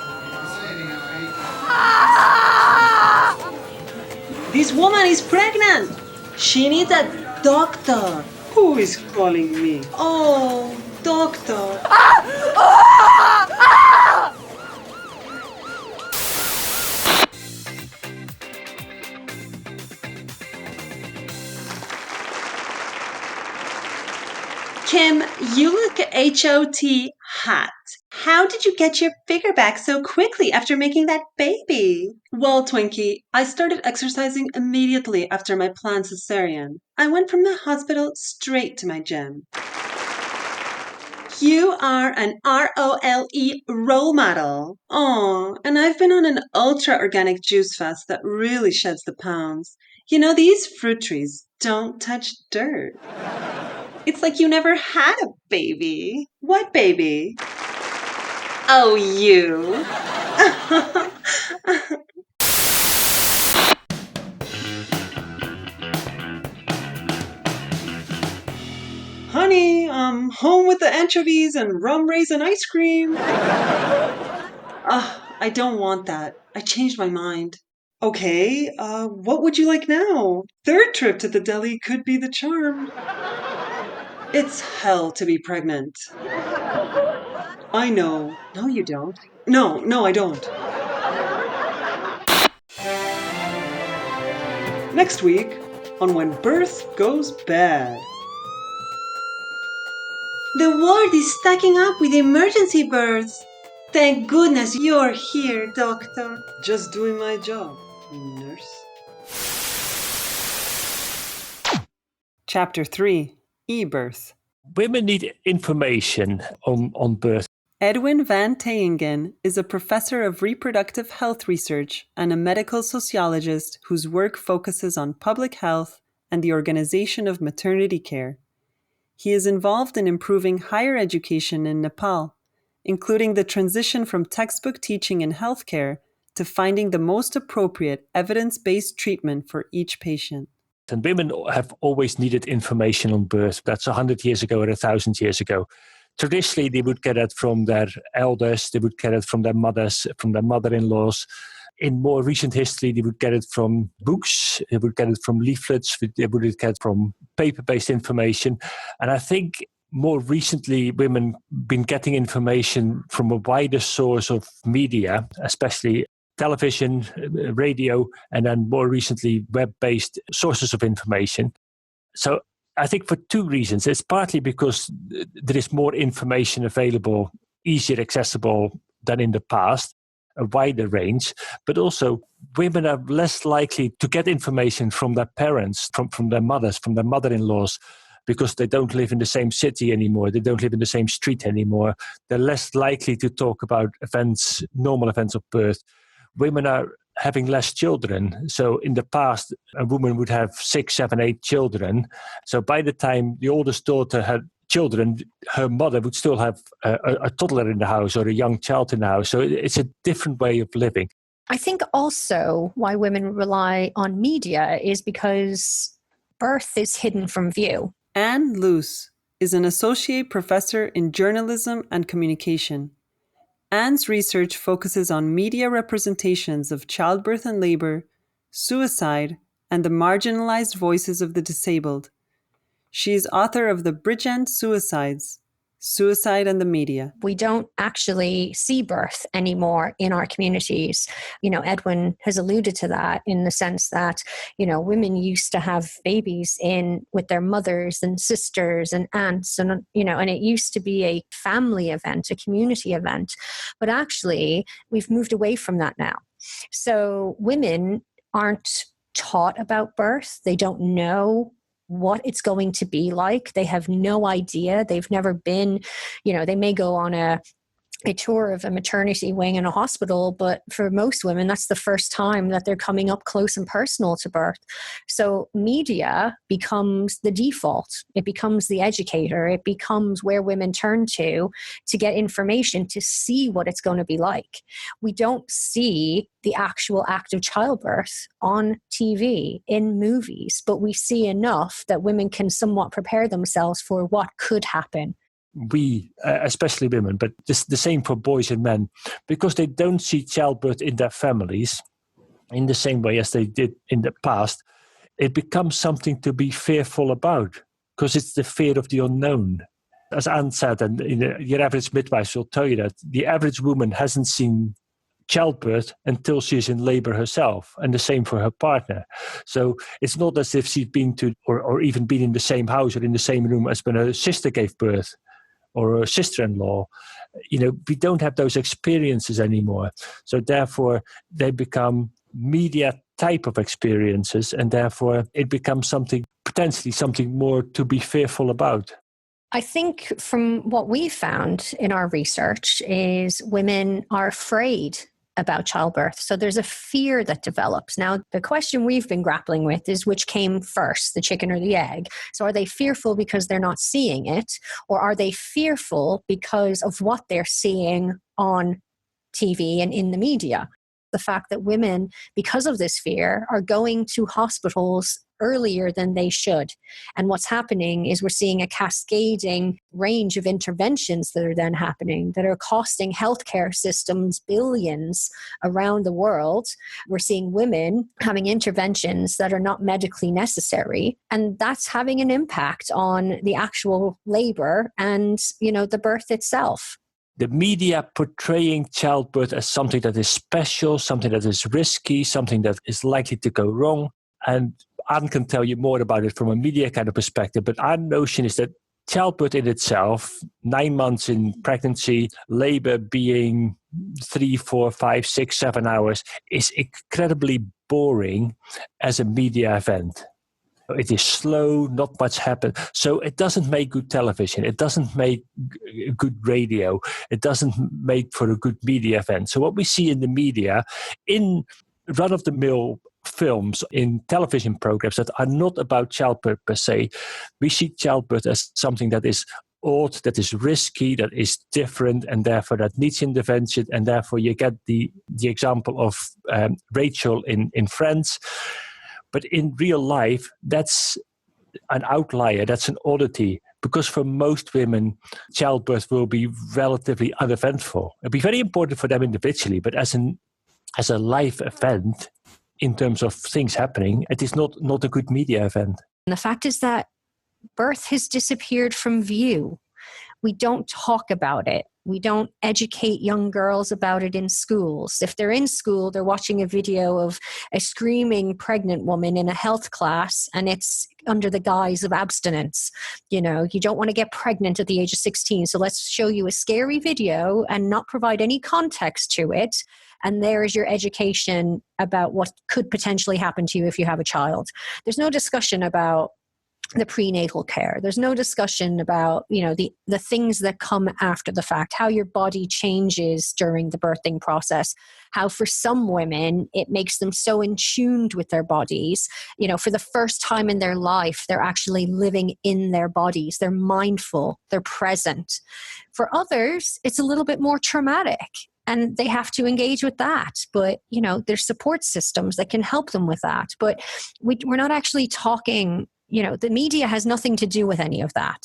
This woman is pregnant. She needs a doctor. Who is calling me? Oh, doctor. Kim, you look HOT hot. How did you get your figure back so quickly after making that baby? Well, Twinkie, I started exercising immediately after my planned cesarean. I went from the hospital straight to my gym. You are an ROLE role model. Oh, and I've been on an ultra-organic juice fast that really sheds the pounds. You know, these fruit trees don't touch dirt. It's like you never had a baby. What baby? Oh, you. Honey, I'm home with the anchovies and rum raisin ice cream. I don't want that. I changed my mind. Okay, what would you like now? Third trip to the deli could be the charm. It's hell to be pregnant. I know. No, you don't. No, I don't. Next week on When Birth Goes Bad. The ward is stacking up with emergency births. Thank goodness you're here, doctor. Just doing my job, nurse. Chapter 3, eBirth. Women need information on birth. Edwin van Teyingen is a professor of reproductive health research and a medical sociologist whose work focuses on public health and the organization of maternity care. He is involved in improving higher education in Nepal, including the transition from textbook teaching in healthcare to finding the most appropriate evidence-based treatment for each patient. And women have always needed information on birth. That's 100 years ago or 1,000 years ago. Traditionally, they would get it from their elders, they would get it from their mothers, from their mother-in-laws. In more recent history, they would get it from books, they would get it from leaflets, they would get it from paper-based information. And I think more recently, women have been getting information from a wider source of media, especially television, radio, and then more recently, web-based sources of information. So I think for two reasons. It's partly because there is more information available, easier accessible than in the past, a wider range, but also women are less likely to get information from their parents, from their mothers, from their mother-in-laws, because they don't live in the same city anymore, they don't live in the same street anymore. They're less likely to talk about events, normal events of birth. Women are having less children. So in the past, a woman would have 6, 7, 8 children. So by the time the oldest daughter had children, her mother would still have a toddler in the house or a young child in the house. So it's a different way of living. I think also why women rely on media is because birth is hidden from view. Anne Luce is an associate professor in journalism and communication. Anne's research focuses on media representations of childbirth and labor, suicide, and the marginalized voices of the disabled. She is author of The Bridgend Suicides, Suicide and the Media. We don't actually see birth anymore in our communities. Edwin has alluded to that in the sense that, women used to have babies with their mothers and sisters and aunts, and it used to be a family event, a community event. But actually, we've moved away from that now. So women aren't taught about birth. They don't know what it's going to be like. They have no idea. They've never been, they may go on a tour of a maternity wing in a hospital, but for most women, that's the first time that they're coming up close and personal to birth. So media becomes the default. It becomes the educator. It becomes where women turn to get information, to see what it's going to be like. We don't see the actual act of childbirth on TV, in movies, but we see enough that women can somewhat prepare themselves for what could happen. We, especially women, but the same for boys and men, because they don't see childbirth in their families in the same way as they did in the past, it becomes something to be fearful about, because it's the fear of the unknown. As Anne said, and your average midwife will tell you that the average woman hasn't seen childbirth until she's in labor herself, and the same for her partner. So it's not as if she's been to or even been in the same house or in the same room as when her sister gave birth, or a sister-in-law. We don't have those experiences anymore. So therefore, they become media type of experiences, and therefore it becomes potentially something more to be fearful about. I think from what we've found in our research is women are afraid about childbirth. So there's a fear that develops. Now, the question we've been grappling with is which came first, the chicken or the egg? So are they fearful because they're not seeing it? Or are they fearful because of what they're seeing on TV and in the media? The fact that women, because of this fear, are going to hospitals earlier than they should. And what's happening is we're seeing a cascading range of interventions that are then happening that are costing healthcare systems billions around the world. We're seeing women having interventions that are not medically necessary. And that's having an impact on the actual labor and, the birth itself. The media portraying childbirth as something that is special, something that is risky, something that is likely to go wrong. And Anne can tell you more about it from a media kind of perspective, but our notion is that childbirth in itself, 9 months in pregnancy, labor being 3, 4, 5, 6, 7 hours, is incredibly boring as a media event. It is slow, not much happens. So it doesn't make good television. It doesn't make good radio. It doesn't make for a good media event. So what we see in the media, in run-of-the-mill films, in television programs that are not about childbirth per se. We see childbirth as something that is odd, that is risky, that is different, and therefore that needs intervention. And therefore you get the example of Rachel in Friends. But in real life, that's an outlier, that's an oddity, because for most women, childbirth will be relatively uneventful. It'll be very important for them individually, but as a life event, in terms of things happening, it is not a good media event. And the fact is that birth has disappeared from view. We don't talk about it. We don't educate young girls about it in schools. If they're in school, they're watching a video of a screaming pregnant woman in a health class, and it's under the guise of abstinence. You don't want to get pregnant at the age of 16, so let's show you a scary video and not provide any context to it. And there's your education about what could potentially happen to you if you have a child. There's no discussion about the prenatal care. There's no discussion about, the things that come after the fact, how your body changes during the birthing process, how for some women it makes them so in tune with their bodies. For the first time in their life, they're actually living in their bodies. They're mindful, they're present. For others, it's a little bit more traumatic, and they have to engage with that. But, there's support systems that can help them with that. But we're not actually talking. The media has nothing to do with any of that.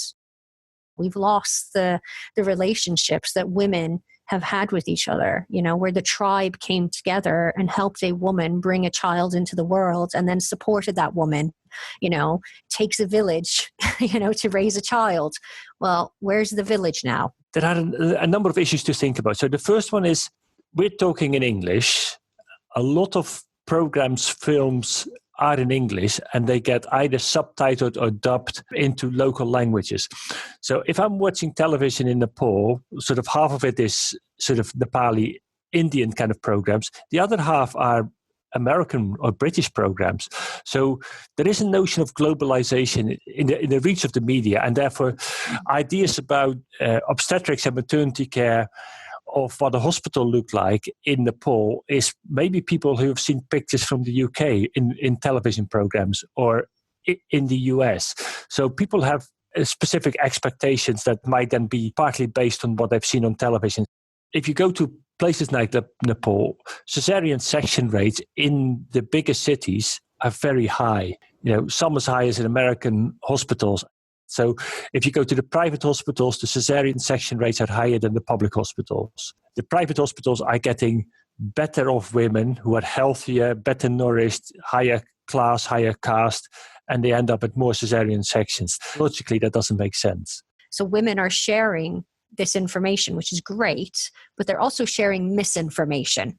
We've lost the relationships that women have had with each other, where the tribe came together and helped a woman bring a child into the world and then supported that woman. Takes a village, to raise a child. Well, where's the village now? There are a number of issues to think about. So the first one is, we're talking in English. A lot of programs, films are in English, and they get either subtitled or dubbed into local languages. So if I'm watching television in Nepal, sort of half of it is sort of Nepali, Indian kind of programs. The other half are American or British programs. So there is a notion of globalization in the reach of the media, and therefore ideas about obstetrics and maternity care, of what a hospital looked like in Nepal, is maybe people who have seen pictures from the UK in television programs, or in the US. So people have specific expectations that might then be partly based on what they've seen on television. If you go to places like Nepal, cesarean section rates in the biggest cities are very high. Some as high as in American hospitals. So if you go to the private hospitals, the cesarean section rates are higher than the public hospitals. The private hospitals are getting better off women who are healthier, better nourished, higher class, higher caste, and they end up at more cesarean sections. Logically, that doesn't make sense. So women are sharing this information, which is great, but they're also sharing misinformation,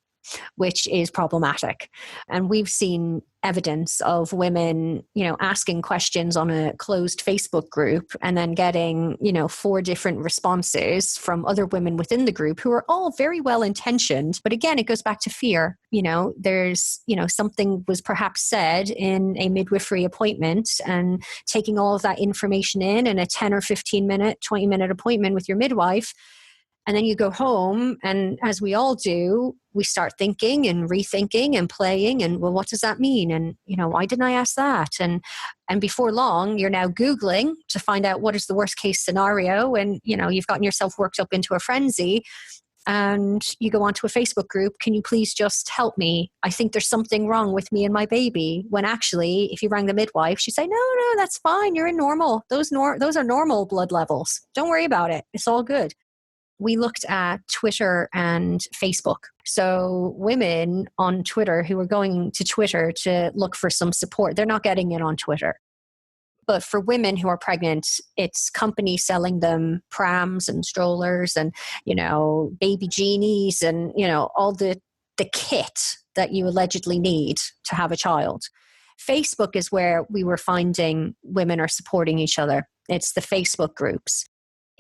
which is problematic. And we've seen evidence of women, asking questions on a closed Facebook group and then getting, 4 different responses from other women within the group who are all very well intentioned. But again, it goes back to fear. There's, something was perhaps said in a midwifery appointment, and taking all of that information in a 10 or 15 minute, 20 minute appointment with your midwife. And then you go home, and as we all do, we start thinking and rethinking and playing, and well, what does that mean? And, why didn't I ask that? And before long, you're now Googling to find out what is the worst case scenario. And, you've gotten yourself worked up into a frenzy, and you go onto a Facebook group. Can you please just help me? I think there's something wrong with me and my baby. When actually, if you rang the midwife, she'd say, no, that's fine. You're in normal. Those are normal blood levels. Don't worry about it. It's all good. We looked at Twitter and Facebook. So women on Twitter who are going to Twitter to look for some support, they're not getting it on Twitter. But for women who are pregnant, it's companies selling them prams and strollers and, baby genies and, all the kit that you allegedly need to have a child. Facebook is where we were finding women are supporting each other. It's the Facebook groups.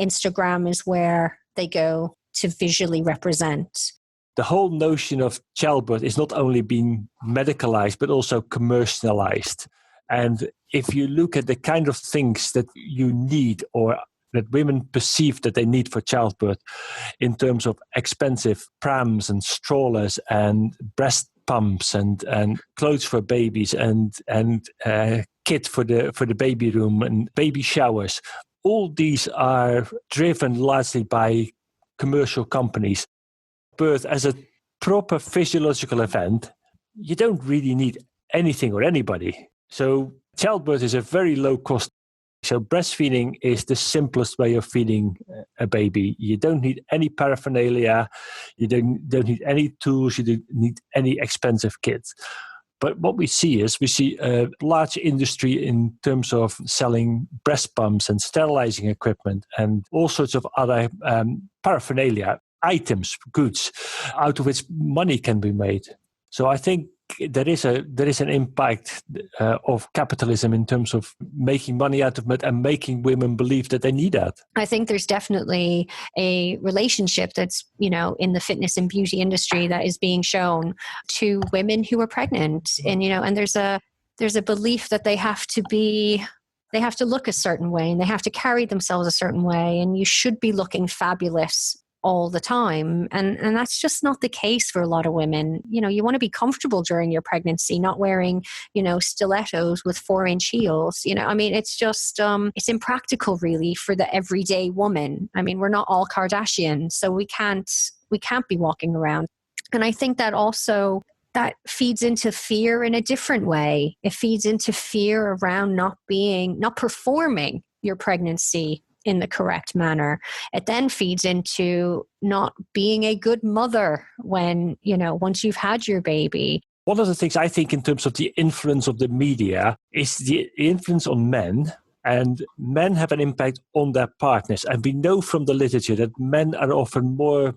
Instagram is where they go to visually represent. The whole notion of childbirth is not only being medicalized, but also commercialized. And if you look at the kind of things that you need, or that women perceive that they need for childbirth, in terms of expensive prams and strollers and breast pumps and clothes for babies and kit for the baby room and baby showers. All these are driven largely by commercial companies. Birth as a proper physiological event, you don't really need anything or anybody. So childbirth is a very low cost. So breastfeeding is the simplest way of feeding a baby. You don't need any paraphernalia. You don't need any tools. You don't need any expensive kits. But what we see a large industry in terms of selling breast pumps and sterilizing equipment and all sorts of other paraphernalia, items, goods, out of which money can be made. So I think there is an impact of capitalism in terms of making money out of it and making women believe that they need that. I think there's definitely a relationship that's, in the fitness and beauty industry that is being shown to women who are pregnant. And, and there's a belief that they have to look a certain way and they have to carry themselves a certain way. And you should be looking fabulous all the time. And that's just not the case for a lot of women. You want to be comfortable during your pregnancy, not wearing, stilettos with 4-inch heels. It's just, it's impractical really for the everyday woman. We're not all Kardashians, so we can't be walking around. And I think that also that feeds into fear in a different way. It feeds into fear around not performing your pregnancy in the correct manner. It then feeds into not being a good mother when, once you've had your baby. One of the things I think in terms of the influence of the media is the influence on men, and men have an impact on their partners. And we know from the literature that men are often more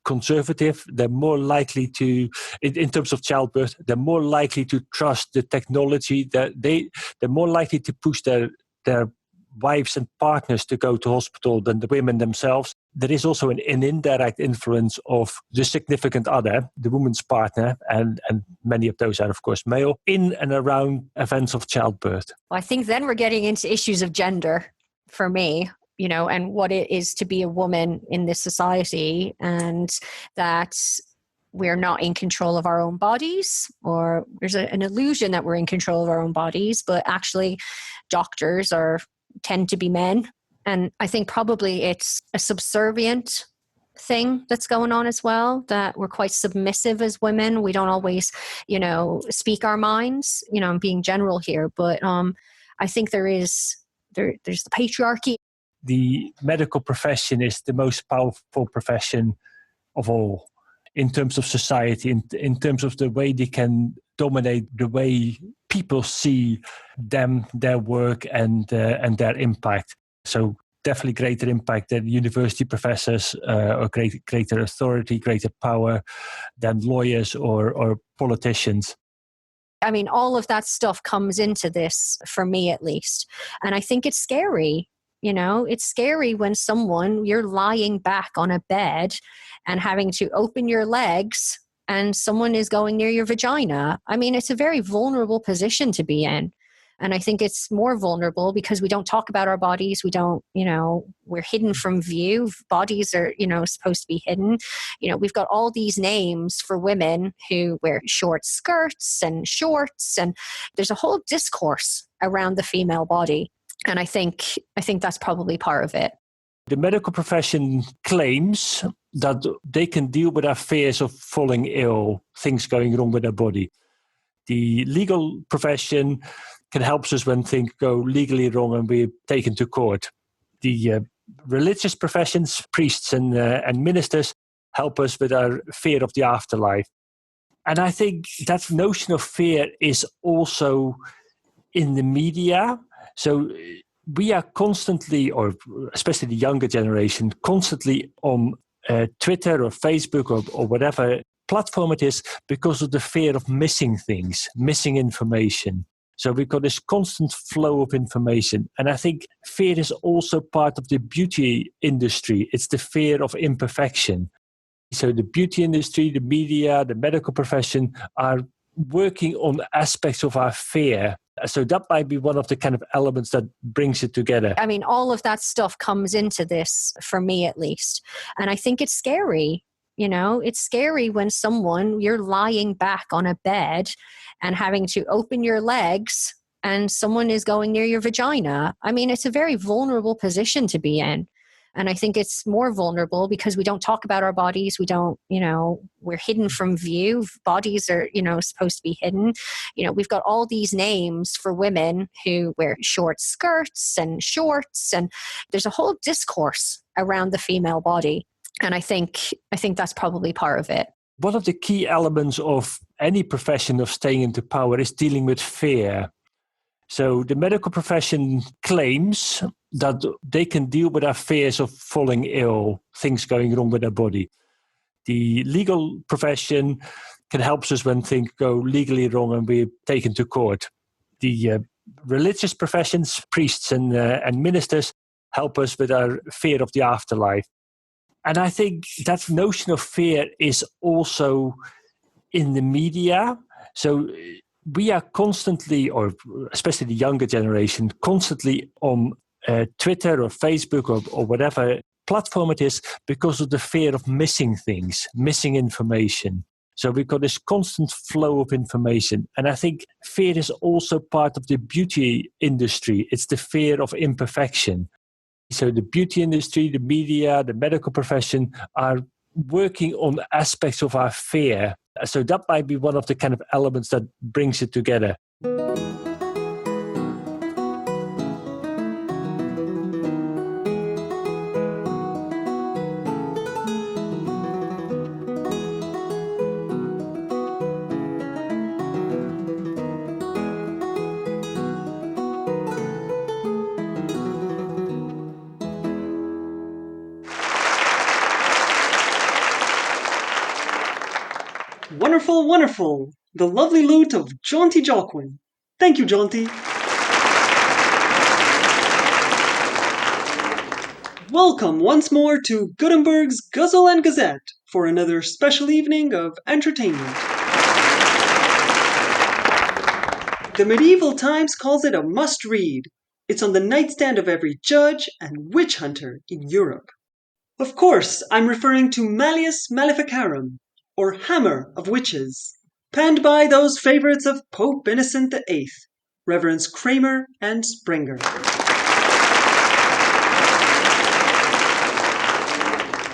conservative. They're more likely to, in terms of childbirth, they're more likely to trust the technology. They're more likely to push their wives and partners to go to hospital than the women themselves. There is also an indirect influence of the significant other, the woman's partner, and many of those are, of course, male, in and around events of childbirth. Well, I think then we're getting into issues of gender for me, and what it is to be a woman in this society, and that we're not in control of our own bodies, or there's an illusion that we're in control of our own bodies, but actually doctors tend to be men. And I think probably it's a subservient thing that's going on as well, that we're quite submissive as women. We don't always, speak our minds, I'm being general here, but I think there's the patriarchy. The medical profession is the most powerful profession of all in terms of society, in terms of the way they can dominate the way people see them, their work, and their impact. So definitely greater impact than university professors, or greater authority, greater power than lawyers or politicians. All of that stuff comes into this, for me at least. And I think it's scary. It's scary when you're lying back on a bed and having to open your legs and someone is going near your vagina. It's a very vulnerable position to be in. And I think it's more vulnerable because we don't talk about our bodies. We don't, we're hidden from view. Bodies are, supposed to be hidden. We've got all these names for women who wear short skirts and shorts. And there's a whole discourse around the female body. And I think that's probably part of it. The medical profession claims that they can deal with our fears of falling ill, things going wrong with our body. The legal profession can help us when things go legally wrong and we're taken to court. The religious professions, priests and ministers, help us with our fear of the afterlife. And I think that notion of fear is also in the media. So we are constantly, or especially the younger generation, constantly on Twitter or Facebook or whatever platform it is because of the fear of missing things, missing information. So we've got this constant flow of information. And I think fear is also part of the beauty industry. It's the fear of imperfection. So the beauty industry, the media, the medical profession are working on aspects of our fear. So that might be one of the kind of elements that brings it together. All of that stuff comes into this, for me at least. And I think it's scary. It's scary when you're lying back on a bed and having to open your legs and someone is going near your vagina. I mean, it's a very vulnerable position to be in. And I think it's more vulnerable because we don't talk about our bodies. We don't, we're hidden from view. Bodies are, supposed to be hidden. We've got all these names for women who wear short skirts and shorts. And there's a whole discourse around the female body. And I think that's probably part of it. One of the key elements of any profession of staying into power is dealing with fear. So the medical profession claims that they can deal with our fears of falling ill, things going wrong with their body. The legal profession can help us when things go legally wrong and we're taken to court. The religious professions, priests and ministers, help us with our fear of the afterlife. And I think that notion of fear is also in the media. So we are constantly, or especially the younger generation, constantly on Twitter or Facebook or whatever platform it is because of the fear of missing things, missing information. So we've got this constant flow of information. And I think fear is also part of the beauty industry. It's the fear of imperfection. So the beauty industry, the media, the medical profession are working on aspects of our fear. So that might be one of the kind of elements that brings it together. Wonderful, wonderful. The lovely lute of Jaunty Jolquin. Thank you, Jaunty. Welcome once more to Gutenberg's Guzzle and Gazette for another special evening of entertainment. The medieval Times calls it a must-read. It's on the nightstand of every judge and witch hunter in Europe. Of course, I'm referring to Malleus Maleficarum, or Hammer of Witches, penned by those favorites of Pope Innocent VIII, Reverends Kramer and Springer.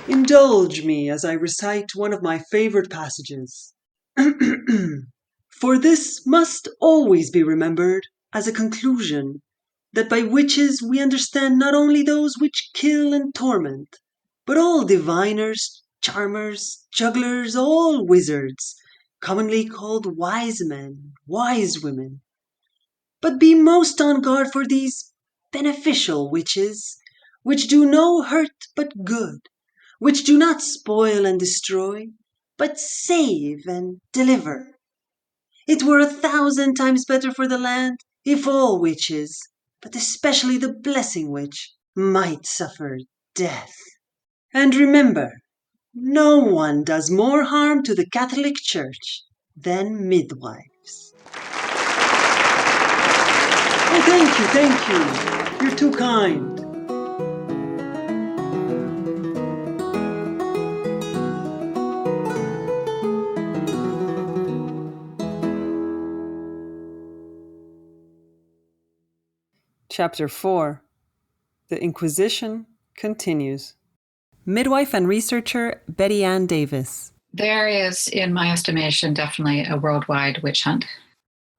Indulge me as I recite one of my favorite passages. For this must always be remembered as a conclusion, that by witches we understand not only those which kill and torment, but all diviners, charmers, jugglers, all wizards, commonly called wise men, wise women. But be most on guard for these beneficial witches, which do no hurt but good, which do not spoil and destroy, but save and deliver. It were 1,000 times better for the land if all witches, but especially the blessing witch, might suffer death. And remember, no one does more harm to the Catholic Church than midwives. Oh, thank you. You're too kind. Chapter 4. The Inquisition continues. Midwife and researcher Betty Ann Davis. There is, in my estimation, definitely a worldwide witch hunt.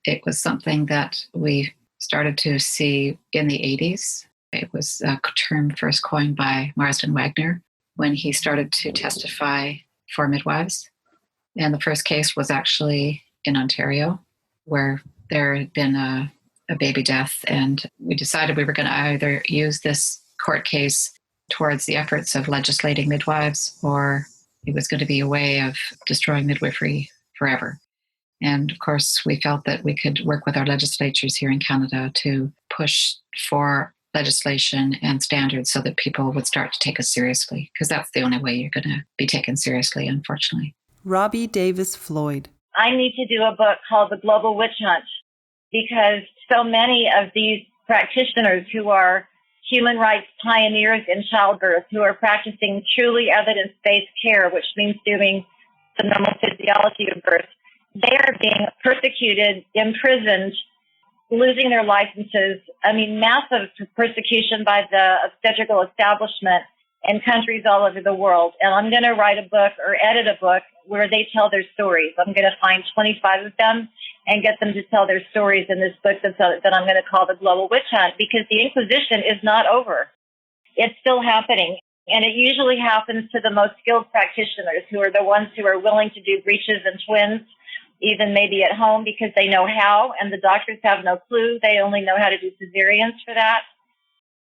It was something that we started to see in the 80s. It was a term first coined by Marsden Wagner when he started to testify for midwives. And the first case was actually in Ontario, where there had been a baby death. And we decided we were going to either use this court case towards the efforts of legislating midwives, or it was going to be a way of destroying midwifery forever. And of course, we felt that we could work with our legislatures here in Canada to push for legislation and standards so that people would start to take us seriously, because that's the only way you're going to be taken seriously, unfortunately. Robbie Davis-Floyd. I need to do a book called The Global Witch Hunt, because so many of these practitioners who are human rights pioneers in childbirth who are practicing truly evidence-based care, which means doing the normal physiology of birth. They are being persecuted, imprisoned, losing their licenses. I mean, massive persecution by the obstetrical establishment in countries all over the world. And I'm going to write a book or edit a book where they tell their stories. I'm going to find 25 of them and get them to tell their stories in this book that I'm going to call The Global Witch Hunt, because the Inquisition is not over. It's still happening. And it usually happens to the most skilled practitioners, who are the ones who are willing to do breaches and twins, even maybe at home, because they know how, and the doctors have no clue. They only know how to do cesareans for that.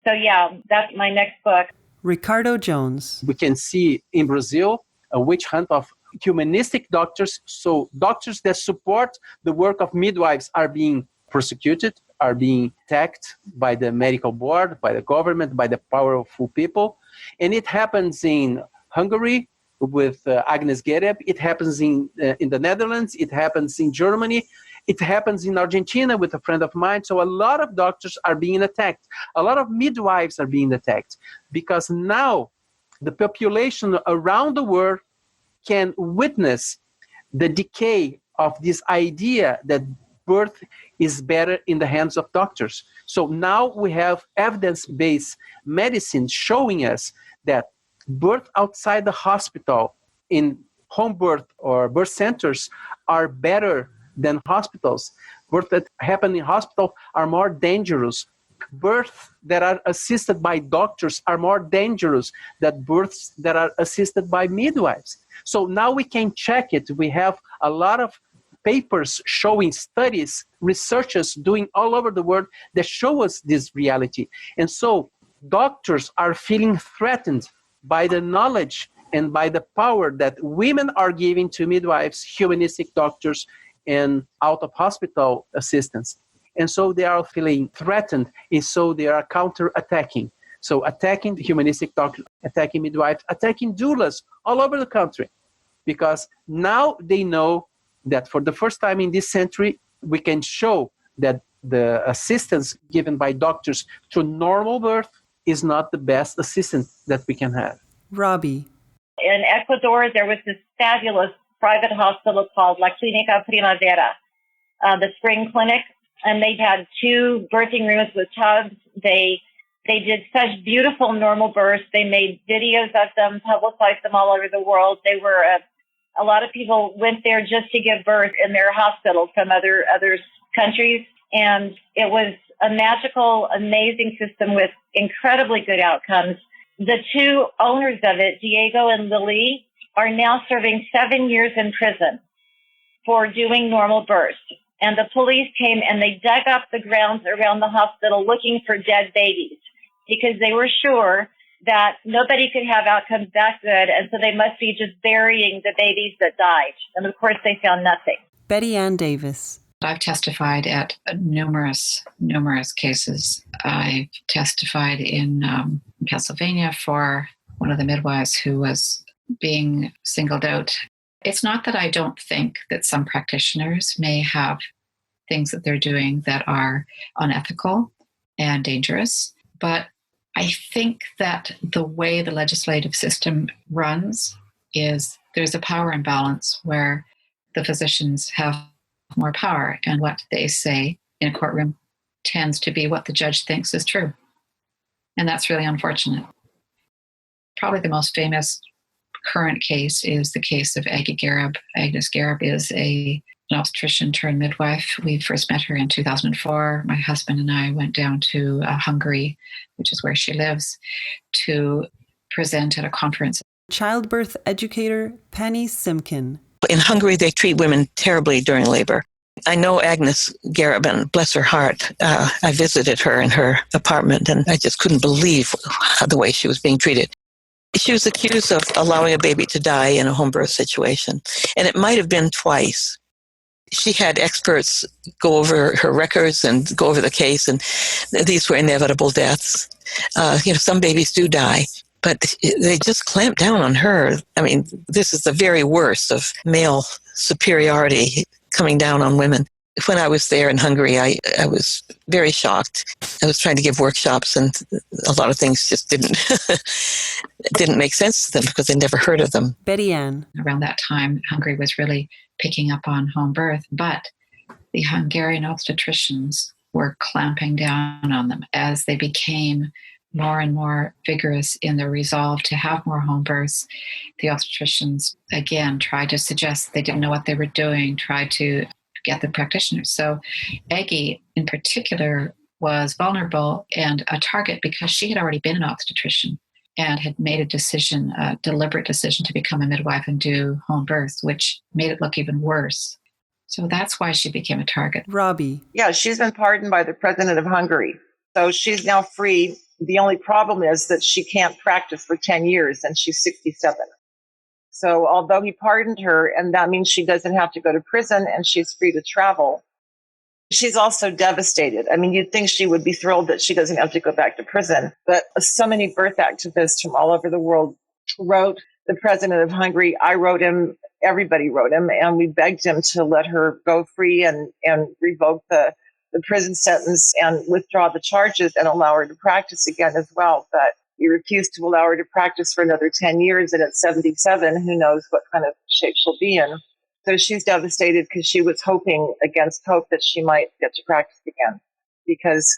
So yeah, that's my next book. Ricardo Jones. We can see in Brazil a witch hunt of humanistic doctors. So doctors that support the work of midwives are being persecuted, are being attacked by the medical board, by the government, by the powerful people. And it happens in Hungary with Agnes Gereb. It happens in the Netherlands. It happens in Germany. It happens in Argentina with a friend of mine. So a lot of doctors are being attacked. A lot of midwives are being attacked, because now the population around the world can witness the decay of this idea that birth is better in the hands of doctors. So now we have evidence-based medicine showing us that birth outside the hospital, in home birth or birth centers, are better than hospitals. Births that happen in hospital are more dangerous. Births that are assisted by doctors are more dangerous than births that are assisted by midwives. So now we can check it. We have a lot of papers showing studies, researchers doing all over the world that show us this reality. And so doctors are feeling threatened by the knowledge and by the power that women are giving to midwives, humanistic doctors, and out-of-hospital assistants. And so they are feeling threatened, and so they are counter-attacking. So attacking the humanistic doctors, attacking midwives, attacking doulas all over the country. Because now they know that for the first time in this century, we can show that the assistance given by doctors to normal birth is not the best assistance that we can have. Robbie. In Ecuador, there was this fabulous private hospital called La Clínica Primavera, the spring clinic, and they had 2 birthing rooms with tubs. They did such beautiful normal births. They made videos of them, publicized them all over the world. They were a lot of people went there just to give birth in their hospital from other countries, and it was a magical, amazing system with incredibly good outcomes. The 2 owners of it, Diego and Lily, are now serving 7 years in prison for doing normal births. And the police came and they dug up the grounds around the hospital looking for dead babies, because they were sure that nobody could have outcomes that good, and so they must be just burying the babies that died. And of course, they found nothing. Betty Ann Davis. I've testified at numerous cases. I've testified in Pennsylvania for one of the midwives who was being singled out. It's not that I don't think that some practitioners may have things that they're doing that are unethical and dangerous, but I think that the way the legislative system runs is there's a power imbalance where the physicians have more power, and what they say in a courtroom tends to be what the judge thinks is true. And that's really unfortunate. Probably the most famous current case is the case of Aggie Gareb. Agnes Gareb is an obstetrician turned midwife. We first met her in 2004. My husband and I went down to Hungary, which is where she lives, to present at a conference. Childbirth educator Penny Simkin. In Hungary, they treat women terribly during labor. I know Agnes Gareb, and bless her heart, I visited her in her apartment, and I just couldn't believe the way she was being treated. She was accused of allowing a baby to die in a home birth situation, and it might have been twice. She had experts go over her records and go over the case, and these were inevitable deaths. Some babies do die, but they just clamped down on her. I mean, this is the very worst of male superiority coming down on women. when I was there in Hungary, I was very shocked. I was trying to give workshops, and a lot of things just didn't make sense to them because they never heard of them. Betty Ann. Around that time, Hungary was really picking up on home birth, but the Hungarian obstetricians were clamping down on them as they became more and more vigorous in their resolve to have more home births. The obstetricians, again, tried to suggest they didn't know what they were doing, tried to get the practitioners. So Aggie, in particular, was vulnerable and a target because she had already been an obstetrician and had made a deliberate decision to become a midwife and do home births, which made it look even worse. So that's why she became a target. Robbie. Yeah, she's been pardoned by the president of Hungary. So she's now free. The only problem is that she can't practice for 10 years and she's 67. So although he pardoned her, and that means she doesn't have to go to prison and she's free to travel, she's also devastated. I mean, you'd think she would be thrilled that she doesn't have to go back to prison. But so many birth activists from all over the world wrote the president of Hungary. I wrote him. Everybody wrote him. And we begged him to let her go free and revoke the prison sentence and withdraw the charges and allow her to practice again as well. But he refused to allow her to practice for another 10 years. And at 77, who knows what kind of shape she'll be in. So she's devastated because she was hoping against hope that she might get to practice again. Because,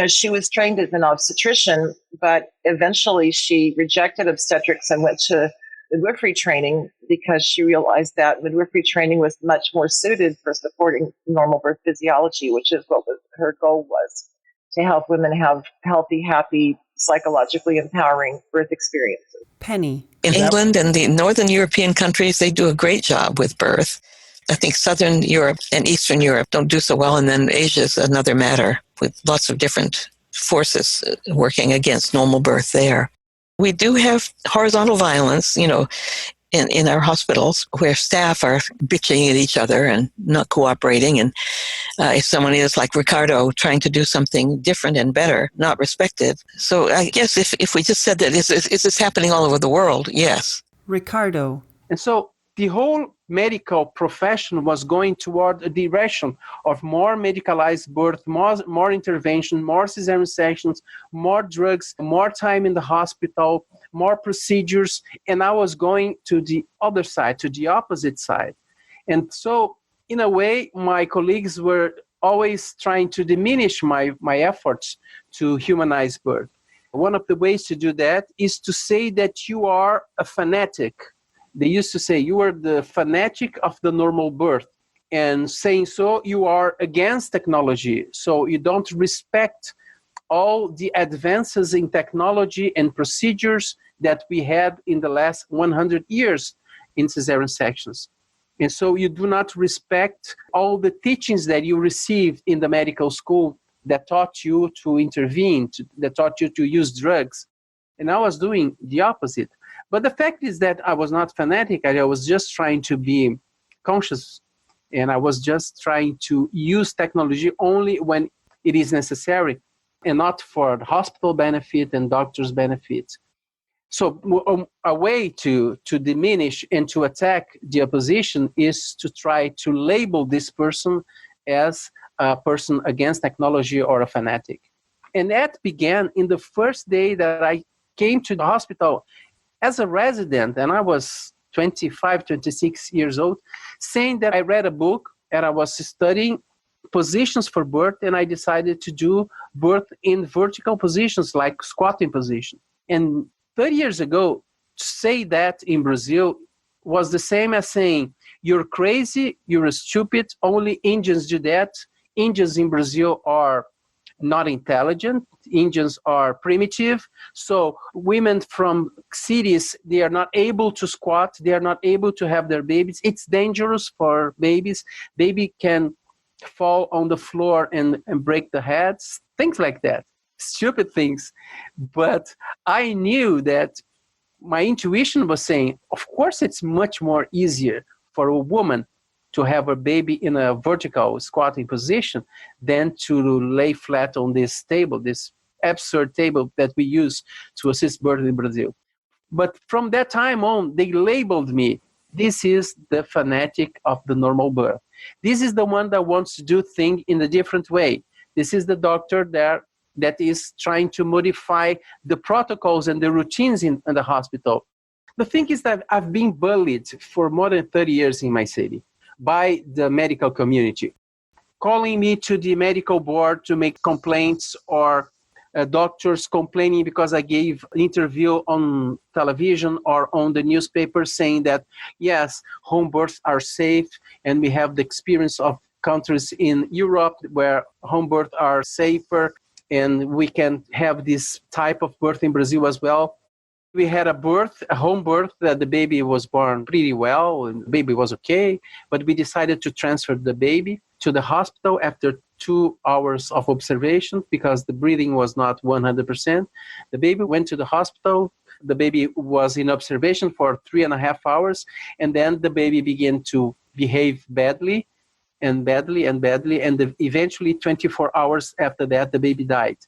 she was trained as an obstetrician, but eventually she rejected obstetrics and went to midwifery training because she realized that midwifery training was much more suited for supporting normal birth physiology, which is what her goal was, to help women have healthy, happy, psychologically empowering birth experiences. Penny. In England and the Northern European countries, they do a great job with birth. I think Southern Europe and Eastern Europe don't do so well, and then Asia is another matter with lots of different forces working against normal birth there. We do have horizontal violence, in our hospitals where staff are bitching at each other and not cooperating. And if someone is like Ricardo trying to do something different and better, not respected. So I guess if we just said that, is this happening all over the world? Yes. Ricardo. And so the whole medical profession was going toward a direction of more medicalized birth, more intervention, more cesarean sections, more drugs, more time in the hospital, more procedures. And I was going to the other side, to the opposite side. And so, in a way, my colleagues were always trying to diminish my efforts to humanize birth. One of the ways to do that is to say that you are a fanatic. They used to say you are the fanatic of the normal birth. And saying so, you are against technology. So you don't respect all the advances in technology and procedures that we had in the last 100 years in cesarean sections. And so you do not respect all the teachings that you received in the medical school that taught you to intervene, that taught you to use drugs. And I was doing the opposite. But the fact is that I was not fanatic. I was just trying to be conscious. And I was just trying to use technology only when it is necessary and not for hospital benefit and doctors' benefit. So a way to diminish and to attack the opposition is to try to label this person as a person against technology or a fanatic. And that began in the first day that I came to the hospital as a resident, and I was 25, 26 years old, saying that I read a book and I was studying positions for birth, and I decided to do birth in vertical positions like squatting position. And 30 years ago, to say that in Brazil was the same as saying, you're crazy, you're stupid, only Indians do that. Indians in Brazil are not intelligent. Indians are primitive. So women from cities, they are not able to squat. They are not able to have their babies. It's dangerous for babies. Baby can fall on the floor and break the heads, things like that. Stupid things. But I knew that my intuition was saying, of course, it's much more easier for a woman to have a baby in a vertical squatting position than to lay flat on this table, this absurd table that we use to assist birth in Brazil. But from that time on, they labeled me This is the fanatic of the normal birth. This is the one that wants to do things in a different way. This is the doctor that is trying to modify the protocols and the routines in the hospital. The thing is that I've been bullied for more than 30 years in my city by the medical community, calling me to the medical board to make complaints, or doctors complaining because I gave an interview on television or on the newspaper saying that, yes, home births are safe, and we have the experience of countries in Europe where home births are safer, and we can have this type of birth in Brazil as well. We had a home birth, that the baby was born pretty well, and the baby was okay, but we decided to transfer the baby to the hospital after 2 hours of observation because the breathing was not 100%. The baby went to the hospital. The baby was in observation for 3.5 hours, and then the baby began to behave badly, and eventually 24 hours after that, the baby died.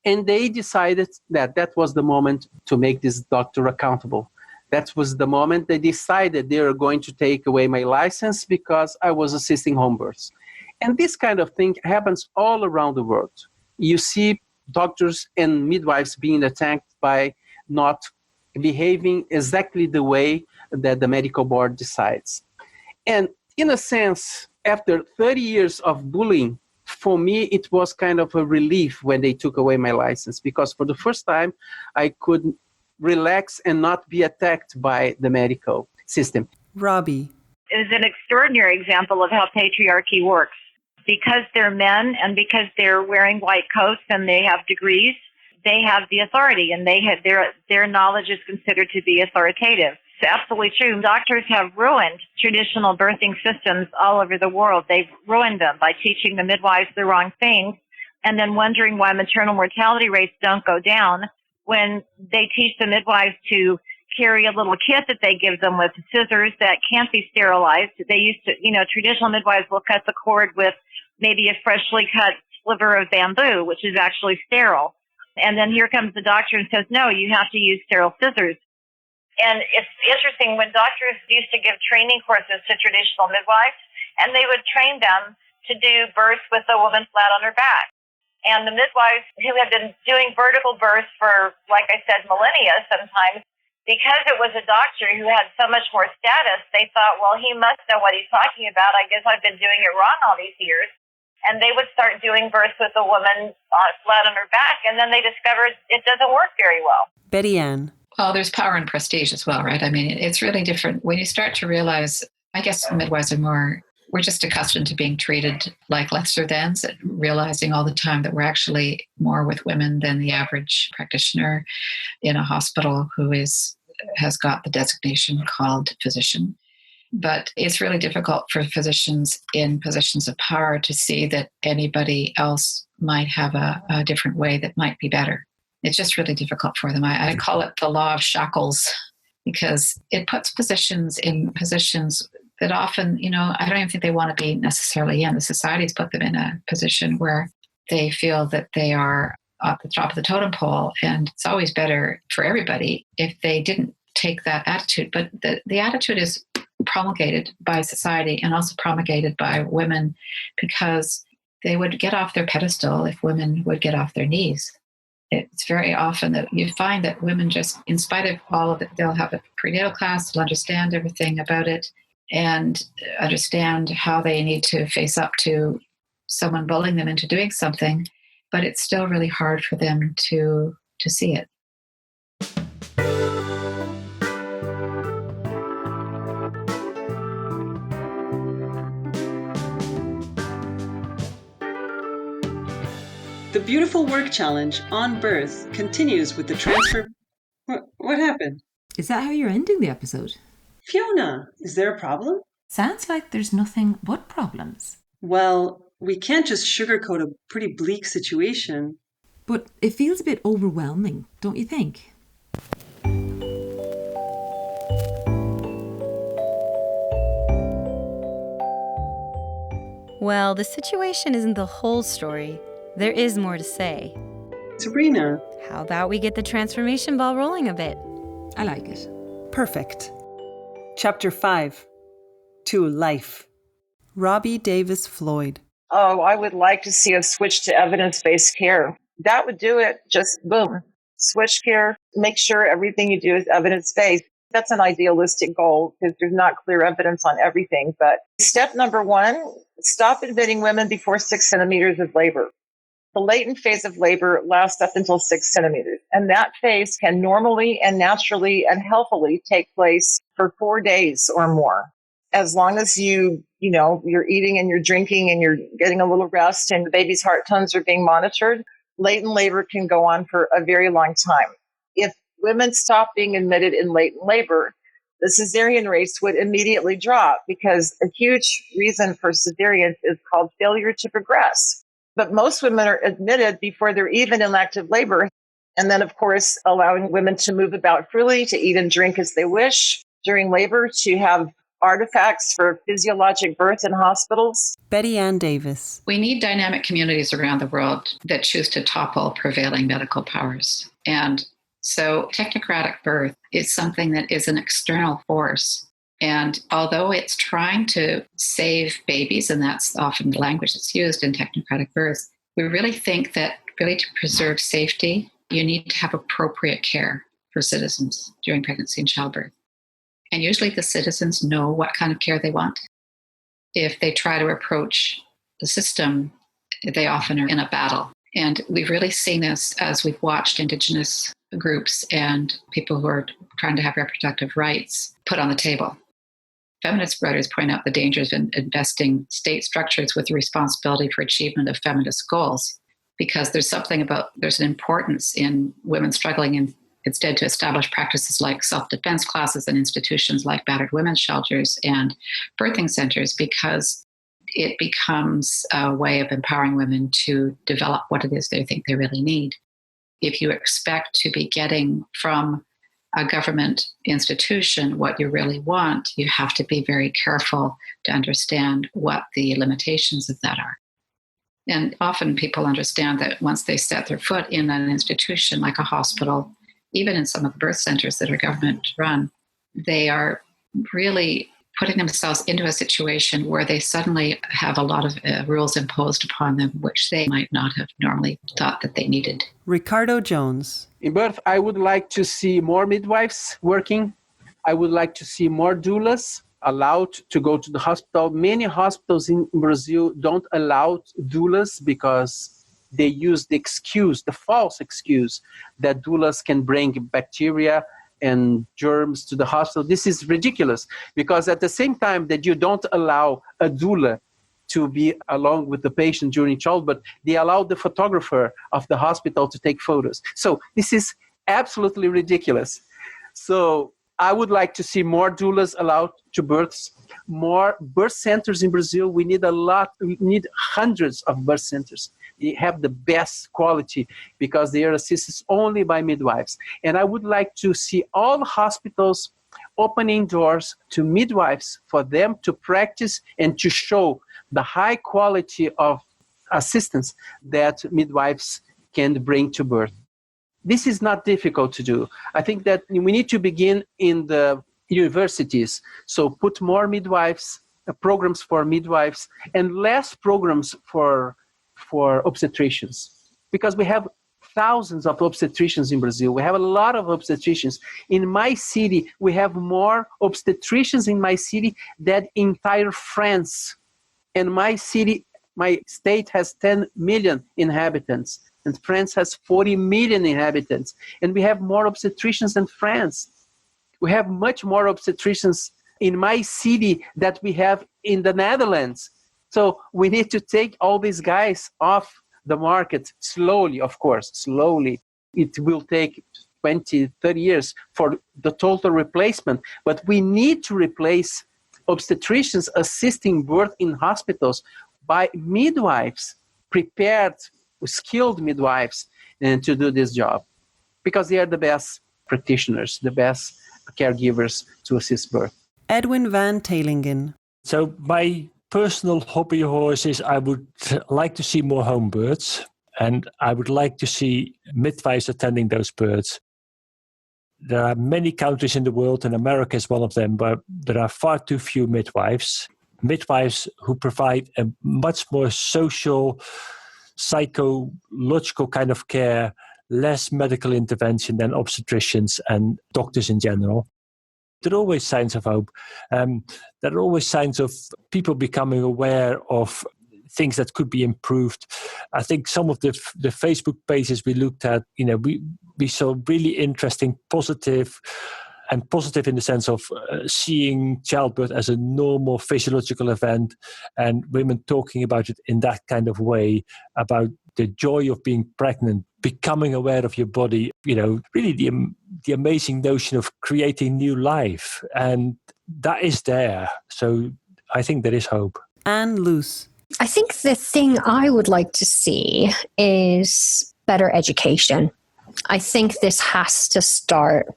And they decided that was the moment to make this doctor accountable. That was the moment they decided they were going to take away my license because I was assisting home births. And this kind of thing happens all around the world. You see doctors and midwives being attacked by not behaving exactly the way that the medical board decides. And in a sense, after 30 years of bullying, for me, it was kind of a relief when they took away my license, because for the first time, I could relax and not be attacked by the medical system. Robbie. It is an extraordinary example of how patriarchy works. Because they're men and because they're wearing white coats and they have degrees, they have the authority, and they have their knowledge is considered to be authoritative. It's absolutely true. Doctors have ruined traditional birthing systems all over the world. They've ruined them by teaching the midwives the wrong things and then wondering why maternal mortality rates don't go down when they teach the midwives to carry a little kit that they give them with scissors that can't be sterilized. They used to, traditional midwives will cut the cord with maybe a freshly cut sliver of bamboo, which is actually sterile. And then here comes the doctor and says, no, you have to use sterile scissors. And it's interesting, when doctors used to give training courses to traditional midwives, and they would train them to do births with a woman flat on her back. And the midwives who had been doing vertical births for, like I said, millennia sometimes, because it was a doctor who had so much more status, they thought, well, he must know what he's talking about. I guess I've been doing it wrong all these years. And they would start doing births with a woman flat on her back, and then they discovered it doesn't work very well. Betty Ann. Well, there's power and prestige as well, right? I mean, it's really different when you start to realize, I guess midwives we're just accustomed to being treated like lesser thans, realizing all the time that we're actually more with women than the average practitioner in a hospital who has got the designation called physician. But it's really difficult for physicians in positions of power to see that anybody else might have a different way that might be better. It's just really difficult for them. I call it the law of shackles, because it puts physicians in positions that often, I don't even think they want to be necessarily in. The society's put them in a position where they feel that they are at the top of the totem pole, and it's always better for everybody if they didn't take that attitude. But the attitude is promulgated by society and also promulgated by women, because they would get off their pedestal if women would get off their knees. It's very often that you find that women just, in spite of all of it, they'll have a prenatal class, they'll understand everything about it and understand how they need to face up to someone bullying them into doing something, but it's still really hard for them to see it. The Beautiful Work Challenge on birth continues with the transfer... What happened? Is that how you're ending the episode? Fiona, is there a problem? Sounds like there's nothing but problems. Well, we can't just sugarcoat a pretty bleak situation. But it feels a bit overwhelming, don't you think? Well, the situation isn't the whole story. There is more to say. Sabrina. How about we get the transformation ball rolling a bit? I like it. Perfect. Chapter 5, To Life. Robbie Davis-Floyd. Oh, I would like to see a switch to evidence-based care. That would do it. Just boom. Switch care. Make sure everything you do is evidence-based. That's an idealistic goal because there's not clear evidence on everything. But step number 1, stop admitting women before 6 centimeters of labor. The latent phase of labor lasts up until 6 centimeters. And that phase can normally and naturally and healthily take place for 4 days or more. As long as you're eating and you're drinking and you're getting a little rest and the baby's heart tones are being monitored, latent labor can go on for a very long time. If women stop being admitted in latent labor, the cesarean rates would immediately drop because a huge reason for cesareans is called failure to progress. But most women are admitted before they're even in active labor. And then, of course, allowing women to move about freely, to eat and drink as they wish during labor, to have artifacts for physiologic birth in hospitals. Betty Ann Davis. We need dynamic communities around the world that choose to topple prevailing medical powers. And so technocratic birth is something that is an external force. And although it's trying to save babies, and that's often the language that's used in technocratic birth, we really think that really to preserve safety, you need to have appropriate care for citizens during pregnancy and childbirth. And usually the citizens know what kind of care they want. If they try to approach the system, they often are in a battle. And we've really seen this as we've watched Indigenous groups and people who are trying to have reproductive rights put on the table. Feminist writers point out the dangers of investing state structures with the responsibility for achievement of feminist goals, because there's an importance in women struggling instead to establish practices like self-defense classes and institutions like battered women's shelters and birthing centers, because it becomes a way of empowering women to develop what it is they think they really need. If you expect to be getting from a government institution what you really want, you have to be very careful to understand what the limitations of that are. And often people understand that once they set their foot in an institution like a hospital, even in some of the birth centers that are government run, they are really putting themselves into a situation where they suddenly have a lot of rules imposed upon them, which they might not have normally thought that they needed. Ricardo Jones. In birth, I would like to see more midwives working. I would like to see more doulas allowed to go to the hospital. Many hospitals in Brazil don't allow doulas because they use the false excuse that doulas can bring bacteria and germs to the hospital. This is ridiculous, because at the same time that you don't allow a doula to be along with the patient during childbirth, they allow the photographer of the hospital to take photos. So this is absolutely ridiculous. So I would like to see more doulas allowed to births, more birth centers in Brazil. We need hundreds of birth centers. They have the best quality because they are assisted only by midwives. And I would like to see all hospitals opening doors to midwives for them to practice and to show the high quality of assistance that midwives can bring to birth. This is not difficult to do. I think that we need to begin in the universities. So put more midwives, programs for midwives, and less programs for obstetricians, because we have thousands of obstetricians in Brazil. We have a lot of obstetricians. In my city, we have more obstetricians in my city than entire France. And my state has 10 million inhabitants, and France has 40 million inhabitants. And we have more obstetricians than France. We have much more obstetricians in my city that we have in the Netherlands. So we need to take all these guys off the market slowly, of course, slowly. It will take 20, 30 years for the total replacement. But we need to replace obstetricians assisting birth in hospitals by midwives, prepared, skilled midwives, and to do this job, because they are the best practitioners, the best caregivers to assist birth. Edwin van Tailingen. So my personal hobby horse is I would like to see more home births, and I would like to see midwives attending those births. there are many countries in the world, and America is one of them, where there are far too few midwives who provide a much more social, psychological kind of care, less medical intervention than obstetricians and doctors in general. There are always signs of hope. There are always signs of people becoming aware of things that could be improved. I think some of the Facebook pages we looked at, we saw really interesting, positive in the sense of seeing childbirth as a normal physiological event, and women talking about it in that kind of way, about the joy of being pregnant, becoming aware of your body, really the amazing notion of creating new life. And that is there. So I think there is hope. And loose. I think the thing I would like to see is better education. I think this has to start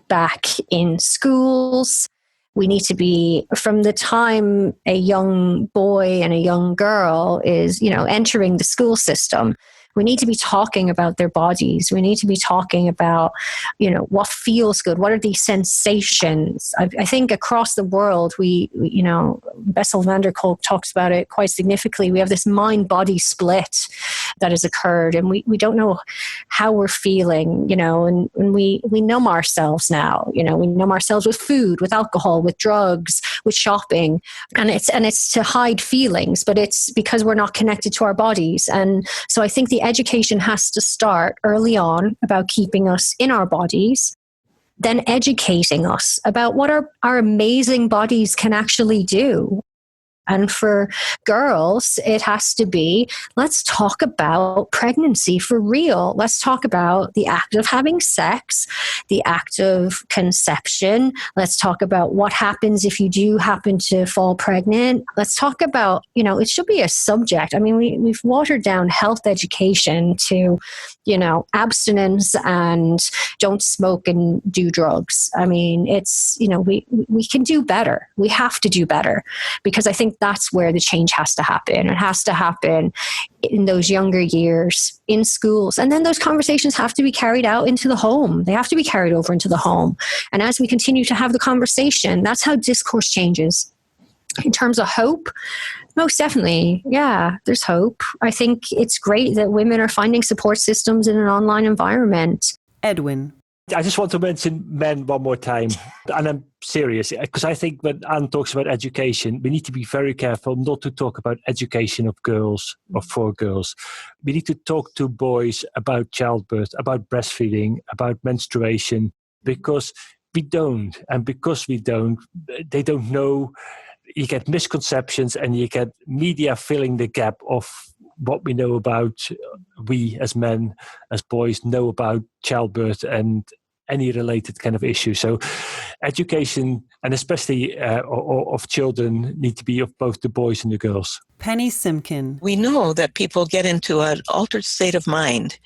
back in schools. We need to be, from the time a young boy and a young girl is, entering the school system, we need to be talking about their bodies. We need to be talking about, what feels good. What are these sensations? I think across the world, Bessel van der Kolk talks about it quite significantly. We have this mind-body split that has occurred, and we don't know how we're feeling, and we numb ourselves now. We numb ourselves with food, with alcohol, with drugs, with shopping, and it's to hide feelings, but it's because we're not connected to our bodies. And so I think the education has to start early on about keeping us in our bodies, then educating us about what our amazing bodies can actually do. And for girls, it has to be, let's talk about pregnancy for real. Let's talk about the act of having sex, the act of conception. Let's talk about what happens if you do happen to fall pregnant. Let's talk about, it should be a subject. I mean, we've watered down health education to, abstinence and don't smoke and do drugs. I mean, it's, we can do better. We have to do better, because I think that's where the change has to happen. It has to happen in those younger years in schools. And then those conversations have to be carried out into the home. They have to be carried over into the home. And as we continue to have the conversation, that's how discourse changes. In terms of hope, most definitely, yeah, there's hope. I think it's great that women are finding support systems in an online environment. Edwin. I just want to mention men one more time, and I'm serious, because I think when Anne talks about education, we need to be very careful not to talk about education of girls or for girls. We need to talk to boys about childbirth, about breastfeeding, about menstruation, because we don't. And because we don't, they don't know. You get misconceptions, and you get media filling the gap of what we know about, we as men, as boys, know about childbirth and any related kind of issue. So education, and especially of children, need to be of both the boys and the girls. Penny Simkin. We know that people get into an altered state of mind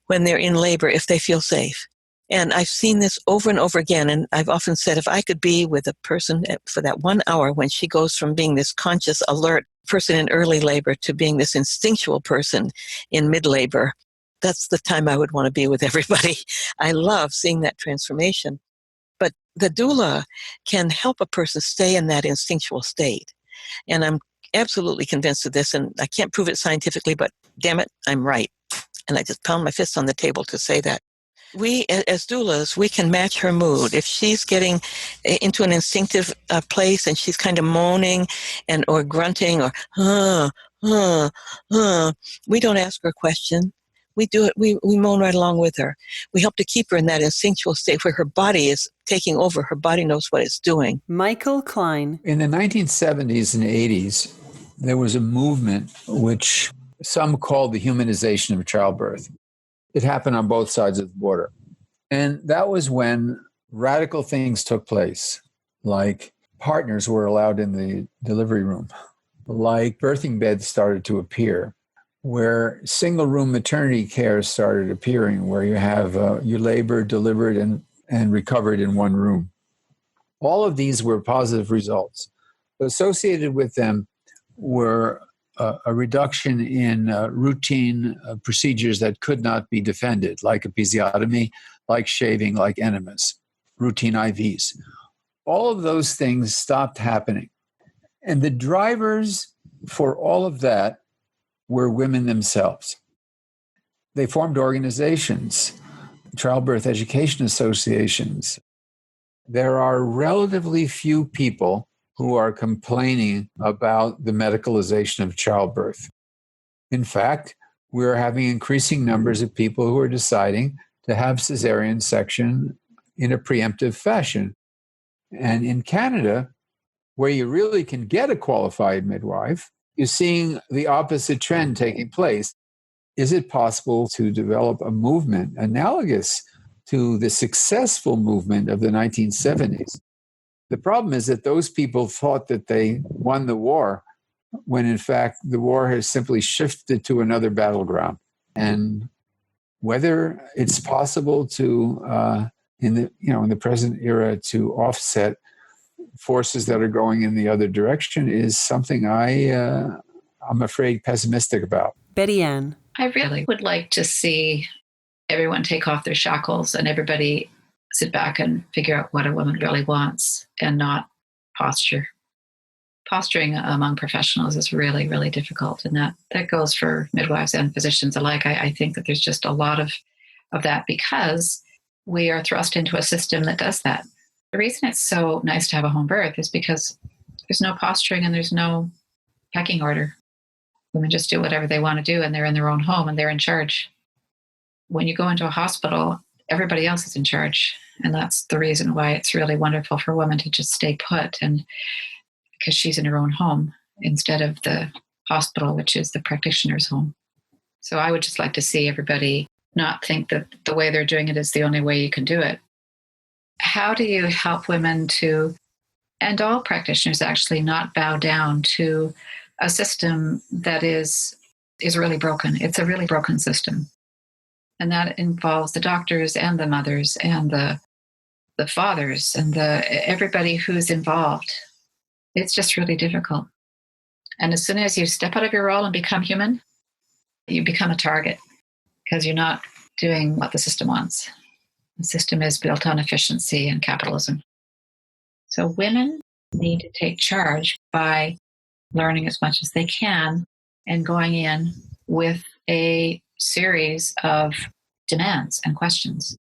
when they're in labor if they feel safe. And I've seen this over and over again. And I've often said, if I could be with a person for that 1 hour when she goes from being this conscious, alert person in early labor to being this instinctual person in mid-labor, that's the time I would want to be with everybody. I love seeing that transformation. But the doula can help a person stay in that instinctual state. And I'm absolutely convinced of this, and I can't prove it scientifically, but damn it, I'm right. And I just pound my fist on the table to say that. We, as doulas, we can match her mood. If she's getting into an instinctive place and she's kind of moaning or grunting or, we don't ask her a question. We do it. We moan right along with her. We help to keep her in that instinctual state where her body is taking over. Her body knows what it's doing. Michael Klein. In the 1970s and 80s, there was a movement which some called the humanization of childbirth. It happened on both sides of the border. And that was when radical things took place, like partners were allowed in the delivery room, like birthing beds started to appear, where single-room maternity care started appearing, where you have you labored, delivered, and recovered in one room. All of these were positive results. But associated with them were a reduction in routine procedures that could not be defended, like episiotomy, like shaving, like enemas, routine IVs. All of those things stopped happening. And the drivers for all of that were women themselves. They formed organizations, childbirth education associations. There are relatively few people who are complaining about the medicalization of childbirth. In fact, we're having increasing numbers of people who are deciding to have cesarean section in a preemptive fashion. And in Canada, where you really can get a qualified midwife, you're seeing the opposite trend taking place. Is it possible to develop a movement analogous to the successful movement of the 1970s? The problem is that those people thought that they won the war, when in fact the war has simply shifted to another battleground. And whether it's possible to, in the present era, to offset forces that are going in the other direction is something I'm afraid pessimistic about. Betty Ann. I really would like to see everyone take off their shackles and everybody sit back and figure out what a woman really wants and not posture. Posturing among professionals is really, really difficult. And that goes for midwives and physicians alike. I think that there's just a lot of that because we are thrust into a system that does that. The reason it's so nice to have a home birth is because there's no posturing and there's no pecking order. Women just do whatever they want to do and they're in their own home and they're in charge. When you go into a hospital, everybody else is in charge. And that's the reason why it's really wonderful for a woman to just stay put, and because she's in her own home instead of the hospital, which is the practitioner's home. So I would just like to see everybody not think that the way they're doing it is the only way you can do it. How do you help women to, and all practitioners actually, not bow down to a system that is really broken? It's a really broken system. And that involves the doctors and the mothers and the fathers and everybody who's involved. It's just really difficult. And as soon as you step out of your role and become human, you become a target because you're not doing what the system wants. The system is built on efficiency and capitalism. So women need to take charge by learning as much as they can and going in with a series of demands and questions.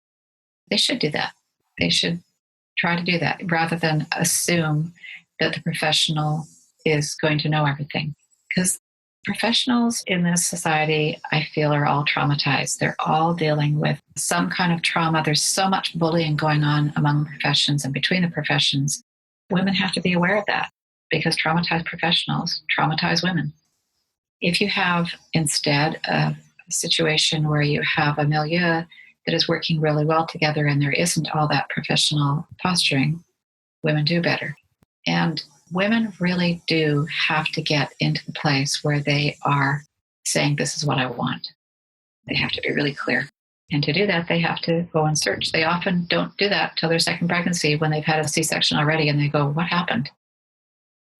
They should do that. They should try to do that rather than assume that the professional is going to know everything. Because professionals in this society, I feel, are all traumatized. They're all dealing with some kind of trauma. There's so much bullying going on among professions and between the professions. Women have to be aware of that because traumatized professionals traumatize women. If you have instead a situation where you have a milieu that is working really well together and there isn't all that professional posturing, women do better. And women really do have to get into the place where they are saying, this is what I want. They have to be really clear. And to do that, they have to go and search. They often don't do that till their second pregnancy when they've had a C-section already and they go, what happened?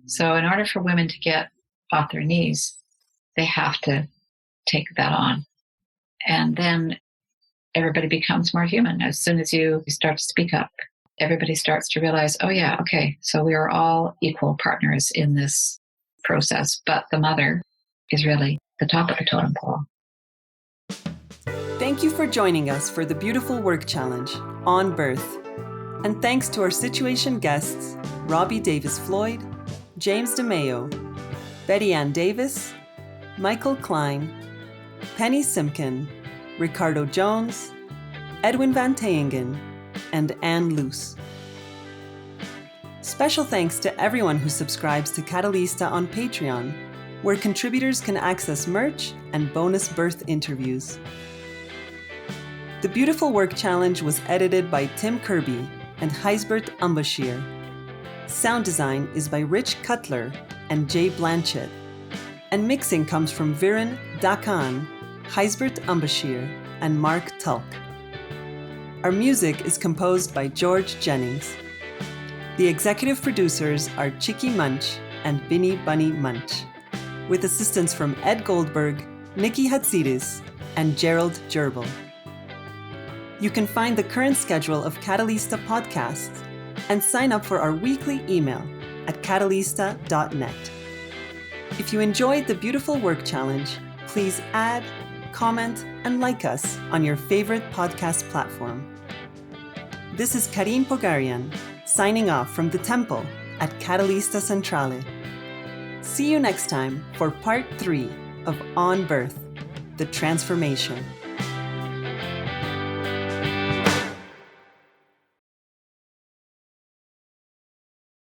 So in order for women to get off their knees, they have to take that on. And then everybody becomes more human. As soon as you start to speak up, everybody starts to realize, oh yeah, okay, so we are all equal partners in this process, but the mother is really the top of the totem pole. Thank you for joining us for the Beautiful Work Challenge on birth. And thanks to our situation guests, Robbie Davis-Floyd, James DeMeo, Betty Ann Davis, Michael Klein, Penny Simkin, Ricardo Jones, Edwin Van Teyingen, and Anne Luce. Special thanks to everyone who subscribes to Catalista on Patreon, where contributors can access merch and bonus birth interviews. The Beautiful Work Challenge was edited by Tim Kirby and Gijsbert Ambashir. Sound design is by Rich Cutler and Jay Blanchett. And mixing comes from Viren Dakan, Gijsbert Ambashir, and Mark Tulk. Our music is composed by George Jennings. The executive producers are Chicky Munch and Binny Bunny Munch. with assistance from Ed Goldberg, Nikki Hatzidis, and Gerald Gerbil. You can find the current schedule of Catalista podcasts and sign up for our weekly email at catalista.net. If you enjoyed the Beautiful Work Challenge, please add, comment, and like us on your favorite podcast platform. This is Karin Pogarian, signing off from the Temple at Catalista Centrale. See you next time for part 3 of On Birth, the Transformation.